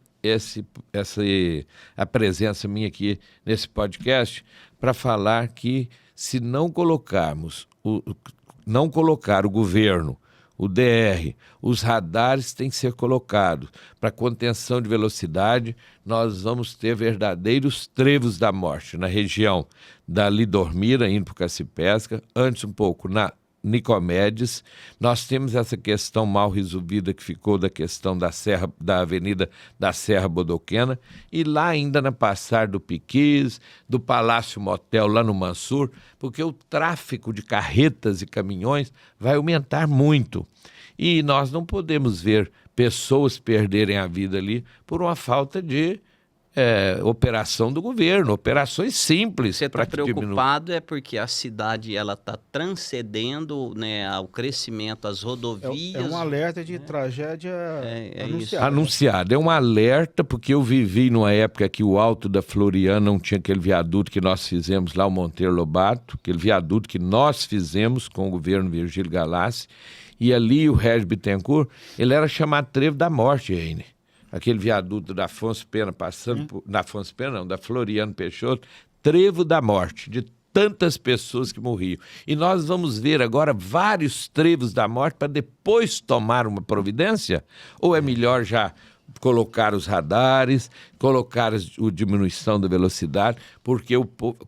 a presença minha aqui nesse podcast para falar que se não colocar o governo, o DR, os radares têm que ser colocados para contenção de velocidade, nós vamos ter verdadeiros trevos da morte na região da Lidormira, indo para o Cacipesca, antes um pouco na Nicomedes. Nós temos essa questão mal resolvida que ficou da questão da Avenida da Serra Bodoquena, e lá ainda na Passar do Piquis, do Palácio Motel lá no Mansur, porque o tráfego de carretas e caminhões vai aumentar muito. E nós não podemos ver pessoas perderem a vida ali por uma falta de operação do governo, operações simples. Você está preocupado porque a cidade está transcendendo, né, ao crescimento, as rodovias. É um alerta de tragédia anunciada. Anunciado. É um alerta, porque eu vivi numa época que o Alto da Floriana não tinha aquele viaduto que nós fizemos lá, o Monteiro Lobato, aquele viaduto que nós fizemos com o governo Virgílio Galassi, e ali o Régis Bittencourt, ele era chamado Trevo da Morte, Heine. Aquele viaduto da Afonso Pena, da Floriano Peixoto, Trevo da Morte, de tantas pessoas que morriam. E nós vamos ver agora vários trevos da morte para depois tomar uma providência? Ou é melhor já colocar os radares, colocar a diminuição da velocidade? Porque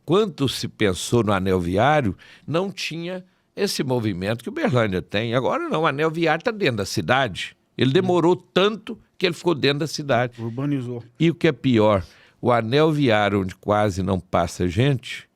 quanto se pensou no anel viário, não tinha esse movimento que o Uberlândia tem. Agora não, o anel viário está dentro da cidade. Ele demorou tanto que ele ficou dentro da cidade. Urbanizou. E o que é pior, o anel viário onde quase não passa gente,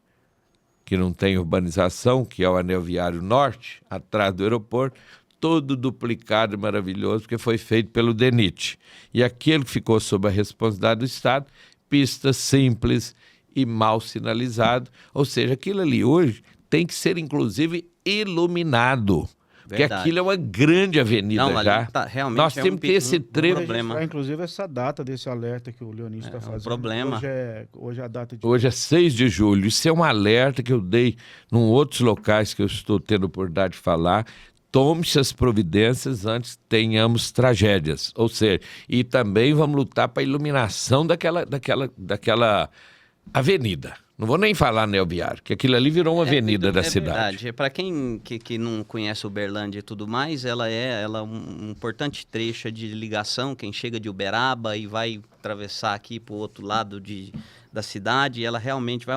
que não tem urbanização, que é o anel viário norte, atrás do aeroporto, todo duplicado e maravilhoso, porque foi feito pelo DENIT. E aquele que ficou sob a responsabilidade do Estado, pista simples e mal sinalizado. Ou seja, aquilo ali hoje tem que ser, inclusive, iluminado. Porque aquilo é uma grande avenida. Não, já. Realmente nós temos que ter esse trevo. Problema. Inclusive essa data desse alerta que o Leonísio está fazendo. Problema. Hoje é a data de... Hoje é 6 de julho. Isso é um alerta que eu dei em outros locais que eu estou tendo a oportunidade de falar. Tome-se as providências antes que tenhamos tragédias. Ou seja, e também vamos lutar para a iluminação daquela avenida. Não vou nem falar anel viário, que aquilo ali virou uma avenida da cidade. Verdade. Para quem que não conhece Uberlândia e tudo mais, ela é um importante trecho de ligação. Quem chega de Uberaba e vai atravessar aqui para o outro lado da cidade, ela realmente vai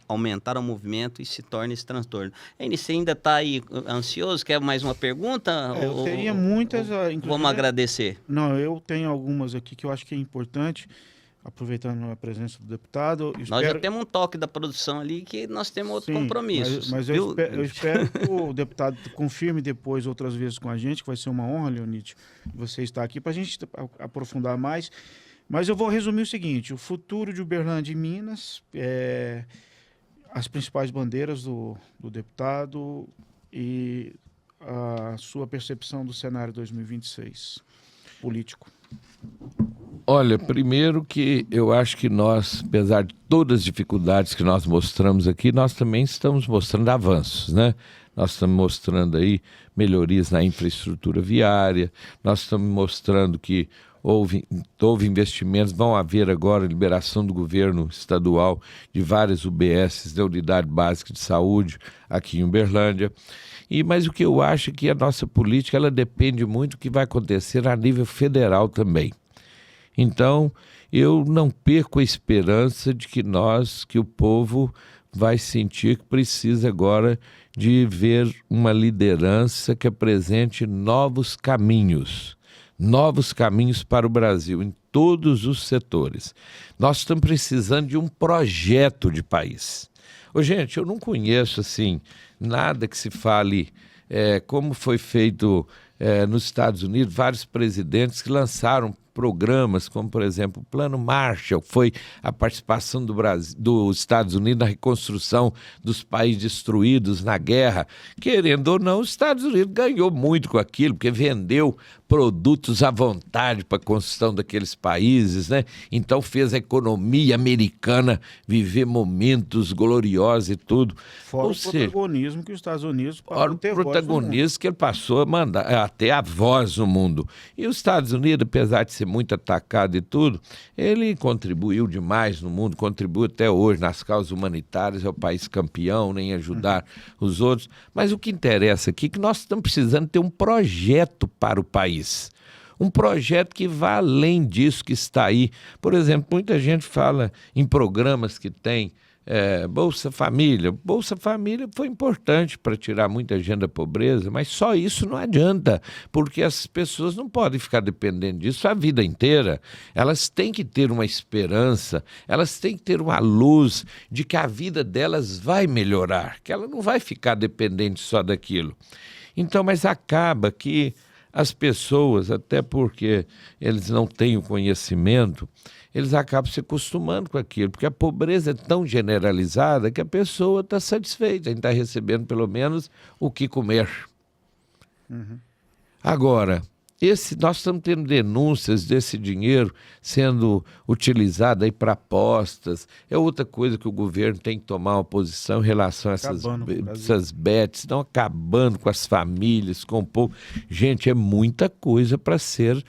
aumentar o movimento e se torna esse transtorno. Você ainda está aí ansioso? Quer mais uma pergunta? Eu teria muitas... Vamos agradecer. Não, eu tenho algumas aqui que eu acho que é importante, aproveitando a presença do deputado. Nós já temos um toque da produção ali que nós temos outros compromissos. Mas eu espero que o deputado confirme depois, outras vezes com a gente, que vai ser uma honra, Leonídio, você estar aqui para a gente aprofundar mais. Mas eu vou resumir o seguinte: o futuro de Uberlândia e Minas, as principais bandeiras do deputado e a sua percepção do cenário 2026 político. Olha, primeiro que eu acho que nós, apesar de todas as dificuldades que nós mostramos aqui, nós também estamos mostrando avanços, né? Nós estamos mostrando aí melhorias na infraestrutura viária, nós estamos mostrando que houve investimentos, vão haver agora liberação do governo estadual de várias UBSs da Unidade Básica de Saúde aqui em Uberlândia. Mas o que eu acho é que a nossa política ela depende muito do que vai acontecer a nível federal também. Então, eu não perco a esperança de que o povo vai sentir que precisa agora de ver uma liderança que apresente novos caminhos para o Brasil, em todos os setores. Nós estamos precisando de um projeto de país. Ô, gente, eu não conheço assim nada que se fale como foi feito nos Estados Unidos, vários presidentes que lançaram programas, como, por exemplo, o Plano Marshall, que foi a participação dos Estados Unidos na reconstrução dos países destruídos na guerra. Querendo ou não, os Estados Unidos ganhou muito com aquilo, porque vendeu produtos à vontade para a construção daqueles países, né? Então fez a economia americana viver momentos gloriosos e tudo. Fora o protagonismo que os Estados Unidos passou a ter, o protagonismo que ele passou a mandar até a voz no mundo. E os Estados Unidos, apesar de ser muito atacado e tudo, ele contribuiu demais no mundo, contribui até hoje nas causas humanitárias, é o país campeão, nem ajudar os outros. Mas o que interessa aqui é que nós estamos precisando ter um projeto para o país. Um projeto que vá além disso que está aí. Por exemplo, muita gente fala em programas que tem Bolsa Família. Bolsa Família foi importante para tirar muita gente da pobreza, mas só isso não adianta, porque as pessoas não podem ficar dependendo disso a vida inteira. Elas têm que ter uma esperança, elas têm que ter uma luz de que a vida delas vai melhorar, que ela não vai ficar dependente só daquilo. Então, mas acaba que as pessoas, até porque eles não têm o conhecimento, eles acabam se acostumando com aquilo, porque a pobreza é tão generalizada que a pessoa está satisfeita, está recebendo pelo menos o que comer. Agora, nós estamos tendo denúncias desse dinheiro sendo utilizado aí para apostas. É outra coisa que o governo tem que tomar uma posição em relação a essas bets, estão acabando com as famílias, com o povo. Gente, é muita coisa para ser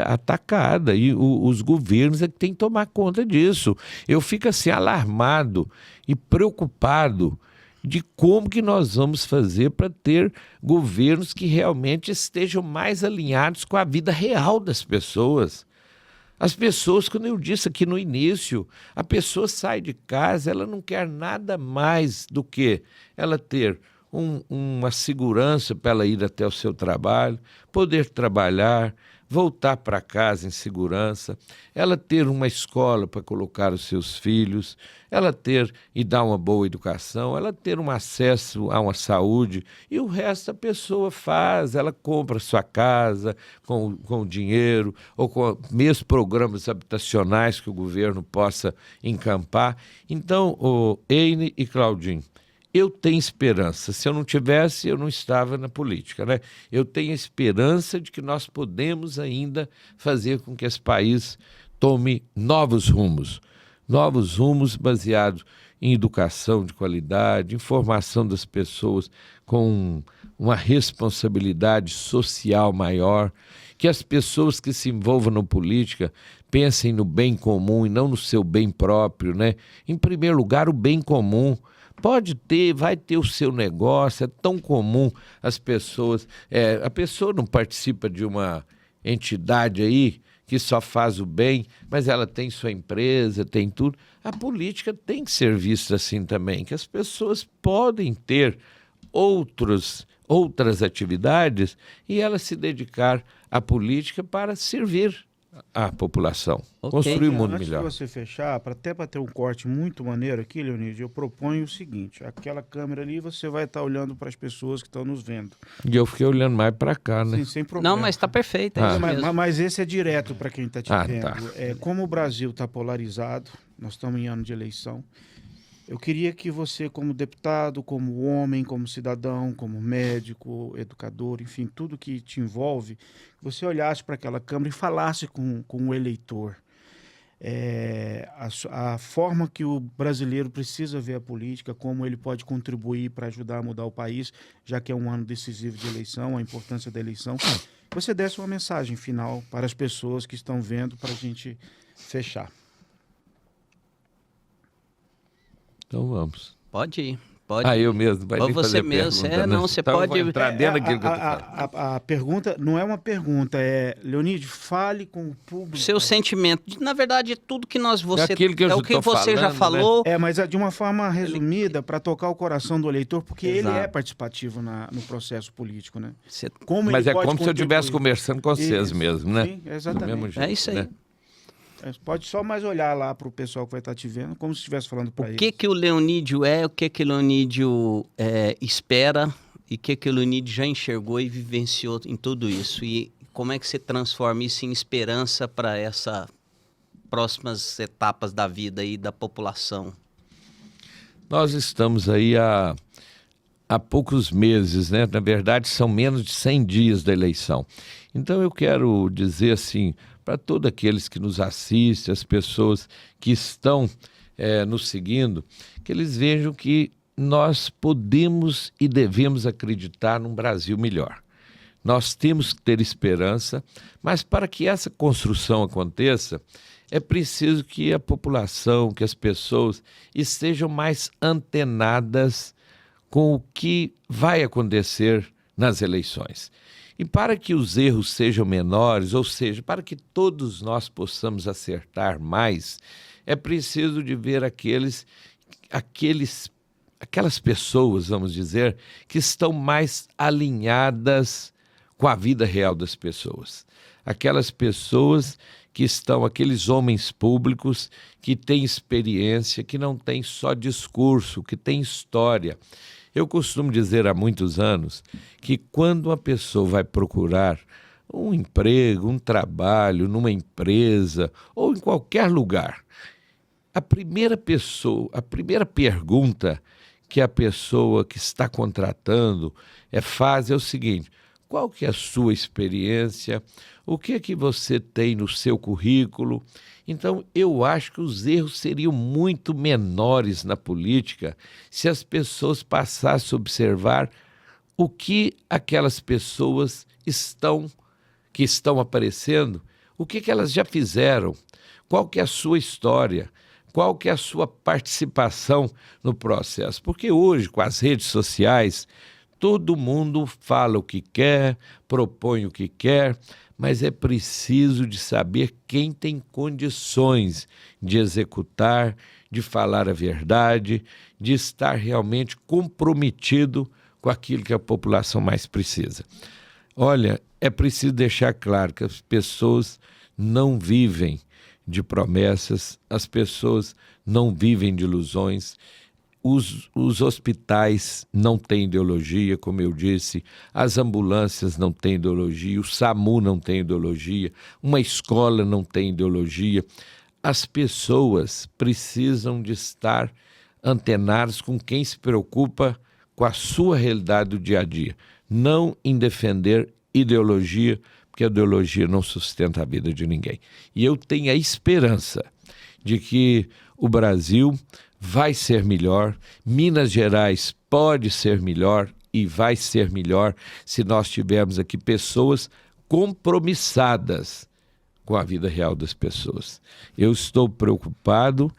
atacada e os governos é que têm que tomar conta disso. Eu fico assim alarmado e preocupado de como que nós vamos fazer para ter governos que realmente estejam mais alinhados com a vida real das pessoas. As pessoas, como eu disse aqui no início, a pessoa sai de casa, ela não quer nada mais do que ela ter uma segurança para ela ir até o seu trabalho, poder trabalhar, voltar para casa em segurança, ela ter uma escola para colocar os seus filhos, ela ter e dar uma boa educação, ela ter um acesso a uma saúde, e o resto a pessoa faz, ela compra sua casa com dinheiro, ou com mesmo programas habitacionais que o governo possa encampar. Então, Eine e Claudinho, eu tenho esperança. Se eu não tivesse, eu não estava na política, né? Eu tenho esperança de que nós podemos ainda fazer com que esse país tome novos rumos baseados em educação de qualidade, em formação das pessoas com uma responsabilidade social maior, que as pessoas que se envolvam na política pensem no bem comum e não no seu bem próprio, né? Em primeiro lugar, o bem comum. Pode ter, vai ter o seu negócio, é tão comum as pessoas... a pessoa não participa de uma entidade aí que só faz o bem, mas ela tem sua empresa, tem tudo. A política tem que ser vista assim também, que as pessoas podem ter outras atividades e ela se dedicar à política para servir a população, construir um mundo melhor. Antes de você fechar, até para ter um corte muito maneiro aqui, Leonídio, eu proponho o seguinte: aquela câmera ali, você vai estar olhando para as pessoas que estão nos vendo. E eu fiquei olhando mais para cá, né? Sim, sem problema. Não, mas está perfeito. Mas esse é direto para quem está te vendo. Tá. Como o Brasil está polarizado, nós estamos em ano de eleição, eu queria que você, como deputado, como homem, como cidadão, como médico, educador, enfim, tudo que te envolve, você olhasse para aquela câmera e falasse com o eleitor. A forma que o brasileiro precisa ver a política, como ele pode contribuir para ajudar a mudar o país, já que é um ano decisivo de eleição, a importância da eleição. Você desse uma mensagem final para as pessoas que estão vendo, para a gente fechar. Então vamos. Pode ir. Pode. Eu mesmo, vai Ou nem você fazer mesmo. pergunta, né? Não, você Então eu pode... vou entrar dentro daquilo que eu tô falando. A pergunta não é uma pergunta, é, Leonídio, fale com o público. Seu sentimento. Na verdade, tudo que você... Aquilo que eu é o já que tô você já falando, né? falou. Mas de uma forma resumida, para tocar o coração do eleitor, porque Exato. ele é participativo no processo político, né? Você... Mas ele é pode como se eu estivesse contribuir. conversando com vocês Isso, mesmo, né? Sim, exatamente. Do mesmo jeito, É isso aí. né? Pode só mais olhar lá para o pessoal que vai estar te vendo, como se estivesse falando para O eles. que o Leonídio é, o que o Leonídio espera e o que o Leonídio já enxergou e vivenciou em tudo isso. E como é que você transforma isso em esperança para essas próximas etapas da vida aí da população? Nós estamos aí há poucos meses, né? Na verdade, são menos de 100 dias da eleição. Então, eu quero dizer assim, para todos aqueles que nos assistem, as pessoas que estão nos seguindo, que eles vejam que nós podemos e devemos acreditar num Brasil melhor. Nós temos que ter esperança, mas para que essa construção aconteça, é preciso que a população, que as pessoas estejam mais antenadas com o que vai acontecer nas eleições. E para que os erros sejam menores, ou seja, para que todos nós possamos acertar mais, é preciso de ver aquelas pessoas, vamos dizer, que estão mais alinhadas com a vida real das pessoas. Aquelas pessoas que estão, aqueles homens públicos que têm experiência, que não têm só discurso, que têm história. Eu costumo dizer há muitos anos que quando uma pessoa vai procurar um emprego, um trabalho numa empresa ou em qualquer lugar, a primeira pergunta que a pessoa que está contratando faz é o seguinte: qual que é a sua experiência? O que é que você tem no seu currículo? Então, eu acho que os erros seriam muito menores na política se as pessoas passassem a observar o que aquelas pessoas que estão aparecendo, o que elas já fizeram, qual que é a sua história, qual que é a sua participação no processo. Porque hoje, com as redes sociais, todo mundo fala o que quer, propõe o que quer, mas é preciso de saber quem tem condições de executar, de falar a verdade, de estar realmente comprometido com aquilo que a população mais precisa. Olha, é preciso deixar claro que as pessoas não vivem de promessas, as pessoas não vivem de ilusões. Os hospitais não têm ideologia, como eu disse, as ambulâncias não têm ideologia, o SAMU não tem ideologia, uma escola não tem ideologia. As pessoas precisam de estar antenadas com quem se preocupa com a sua realidade do dia a dia, não em defender ideologia, porque a ideologia não sustenta a vida de ninguém. E eu tenho a esperança de que o Brasil vai ser melhor, Minas Gerais pode ser melhor e vai ser melhor se nós tivermos aqui pessoas compromissadas com a vida real das pessoas. Eu estou preocupado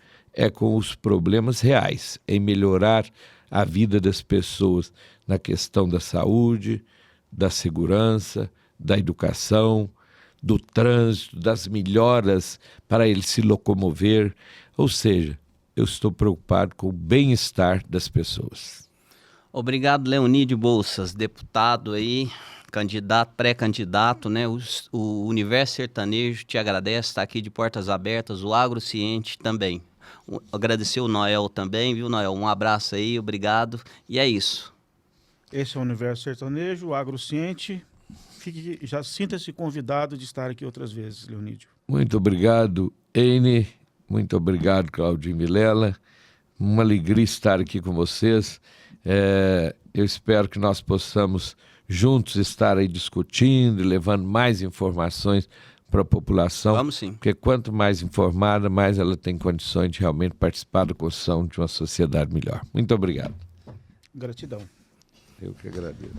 com os problemas reais, em melhorar a vida das pessoas na questão da saúde, da segurança, da educação, do trânsito, das melhoras para ele se locomover, ou seja, eu estou preocupado com o bem-estar das pessoas. Obrigado, Leonídio Bolsas, deputado aí, candidato, pré-candidato, né? O Universo Sertanejo te agradece, está aqui de portas abertas, o Agrociente também. Agradecer o Noel também, viu, Noel? Um abraço aí, obrigado. E é isso. Esse é o Universo Sertanejo, o Agrociente. Já sinta-se convidado de estar aqui outras vezes, Leonídio. Muito obrigado, Eine. Muito obrigado, Claudinho Vilela. Uma alegria estar aqui com vocês. Eu espero que nós possamos juntos estar aí discutindo, levando mais informações para a população. Vamos sim. Porque quanto mais informada, mais ela tem condições de realmente participar da construção de uma sociedade melhor. Muito obrigado. Gratidão. Eu que agradeço.